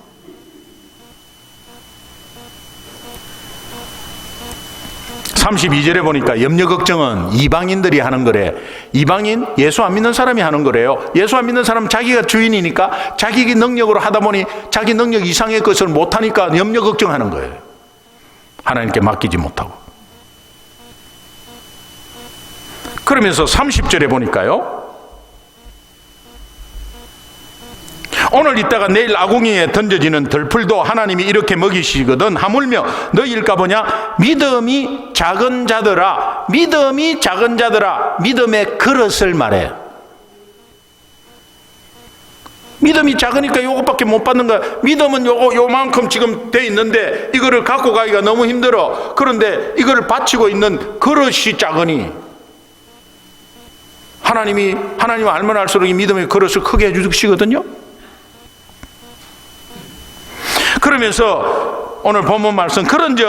(32절에) 보니까 염려 걱정은 이방인들이 하는 거래. 이방인? 예수 안 믿는 사람이 하는 거래요. 예수 안 믿는 사람은 자기가 주인이니까 자기 능력으로 하다 보니 자기 능력 이상의 것을 못하니까 염려 걱정하는 거예요. 하나님께 맡기지 못하고. 그러면서 30절에 보니까요, 오늘 있다가 내일 아궁이에 던져지는 들풀도 하나님이 이렇게 먹이시거든 하물며 너희일까 보냐. 믿음이 작은 자들아, 믿음이 작은 자들아. 믿음의 그릇을 말해. 믿음이 작으니까 요것밖에 못 받는 거야. 믿음은 요만큼 지금 돼 있는데 이거를 갖고 가기가 너무 힘들어. 그런데 이거를 바치고 있는 그릇이 작으니 하나님 알면 알수록 이 믿음의 그릇을 크게 해주시거든요. 그러면서 오늘 본문 말씀, 그런즉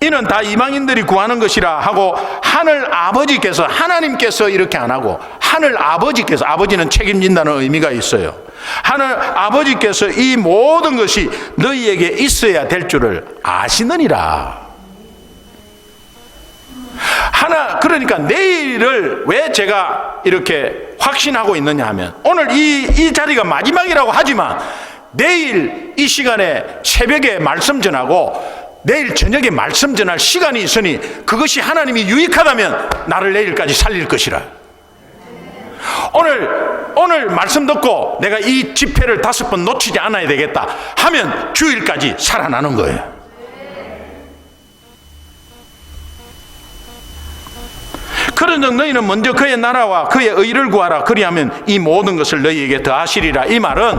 이는 다 이방인들이 구하는 것이라 하고 하늘 아버지께서, 하나님께서 이렇게 안 하고 하늘 아버지께서, 아버지는 책임진다는 의미가 있어요. 하늘 아버지께서 이 모든 것이 너희에게 있어야 될 줄을 아시느니라. 그러니까 내일을 왜 제가 이렇게 확신하고 있느냐 하면, 오늘 이 자리가 마지막이라고 하지만 내일 이 시간에 새벽에 말씀 전하고 내일 저녁에 말씀 전할 시간이 있으니 그것이 하나님이 유익하다면 나를 내일까지 살릴 것이라. 오늘 말씀 듣고 내가 이 집회를 5번 놓치지 않아야 되겠다 하면 주일까지 살아나는 거예요. 그런즉 너희는 먼저 그의 나라와 그의 의를 구하라. 그리하면 이 모든 것을 너희에게 더하시리라. 이 말은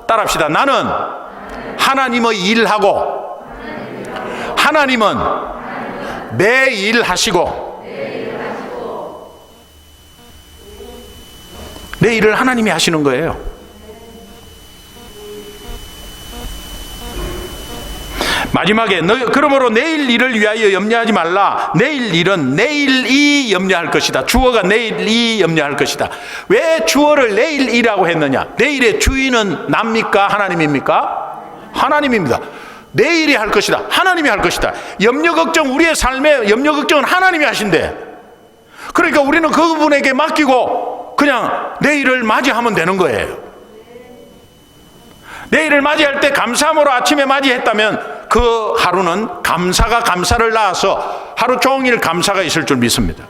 따라합시다. 나는 하나님의 일하고 하나님은 내 일 하시고 내 일을 하나님이 하시는 거예요. 마지막에 그러므로 내일 일을 위하여 염려하지 말라. 내일 일은 내일이 염려할 것이다. 주어가 내일이 염려할 것이다. 왜 주어를 내일이라고 했느냐? 내일의 주인은 납니까? 하나님입니까? 하나님입니다. 내일이 할 것이다. 하나님이 할 것이다. 염려 걱정, 우리의 삶에 염려 걱정은 하나님이 하신대. 그러니까 우리는 그분에게 맡기고 그냥 내일을 맞이하면 되는 거예요. 내일을 맞이할 때 감사함으로 아침에 맞이했다면 그 하루는 감사가 감사를 낳아서 하루 종일 감사가 있을 줄 믿습니다.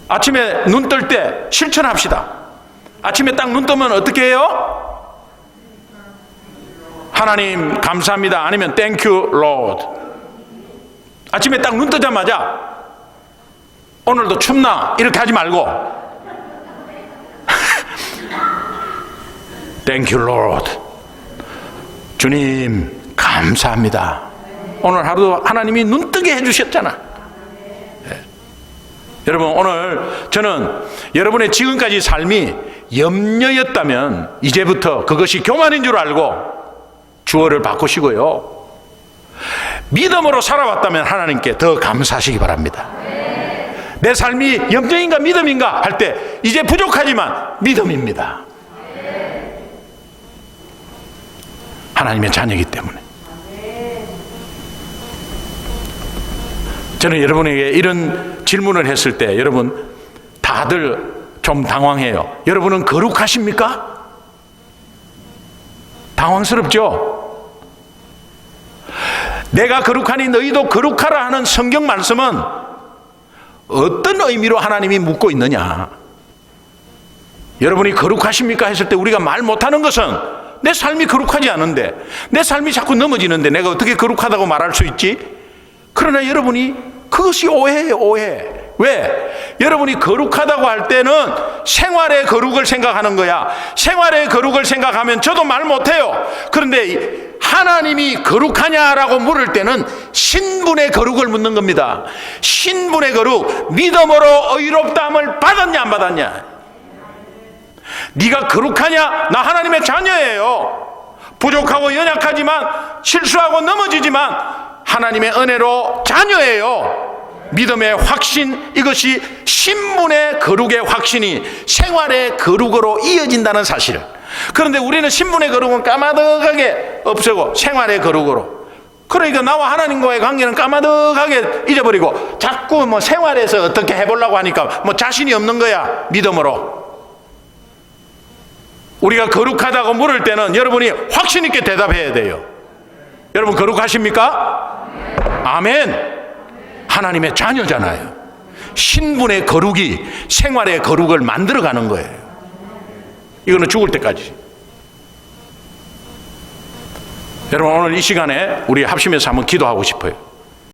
아침에 눈 뜰 때 실천합시다. 아침에 딱 눈 뜨면 어떻게 해요? 하나님 감사합니다. 아니면 Thank you Lord. 아침에 딱 눈 뜨자마자 오늘도 춥나? 이렇게 하지 말고 Thank you Lord. 주님 감사합니다. 오늘 하루도 하나님이 눈 뜨게 해주셨잖아. 네. 여러분, 오늘 저는 여러분의 지금까지 삶이 염려였다면 이제부터 그것이 교만인 줄 알고 주어를 바꾸시고요, 믿음으로 살아왔다면 하나님께 더 감사하시기 바랍니다. 내 삶이 염려인가 믿음인가 할 때 이제 부족하지만 믿음입니다. 하나님의 자녀이기 때문에. 저는 여러분에게 이런 질문을 했을 때 여러분 다들 좀 당황해요. 여러분은 거룩하십니까? 당황스럽죠? 내가 거룩하니 너희도 거룩하라 하는 성경 말씀은 어떤 의미로 하나님이 묻고 있느냐? 여러분이 거룩하십니까 했을 때 우리가 말 못하는 것은 내 삶이 거룩하지 않은데, 내 삶이 자꾸 넘어지는데 내가 어떻게 거룩하다고 말할 수 있지? 그러나 여러분이 그것이 오해예요, 오해. 왜? 여러분이 거룩하다고 할 때는 생활의 거룩을 생각하는 거야. 생활의 거룩을 생각하면 저도 말 못해요. 그런데 하나님이 거룩하냐라고 물을 때는 신분의 거룩을 묻는 겁니다. 신분의 거룩, 믿음으로 의롭다함을 받았냐 안 받았냐. 네가 거룩하냐? 나 하나님의 자녀예요. 부족하고 연약하지만, 실수하고 넘어지지만 하나님의 은혜로 자녀예요. 믿음의 확신, 이것이 신분의 거룩의 확신이 생활의 거룩으로 이어진다는 사실을. 그런데 우리는 신분의 거룩은 까마득하게 없애고 생활의 거룩으로, 그러니까 나와 하나님과의 관계는 까마득하게 잊어버리고 자꾸 뭐 생활에서 어떻게 해보려고 하니까 뭐 자신이 없는 거야. 믿음으로 우리가 거룩하다고 물을 때는 여러분이 확신 있게 대답해야 돼요. 여러분 거룩하십니까? 아멘. 하나님의 자녀잖아요. 신분의 거룩이 생활의 거룩을 만들어가는 거예요. 이거는 죽을 때까지. 여러분 오늘 이 시간에 우리 합심해서 한번 기도하고 싶어요.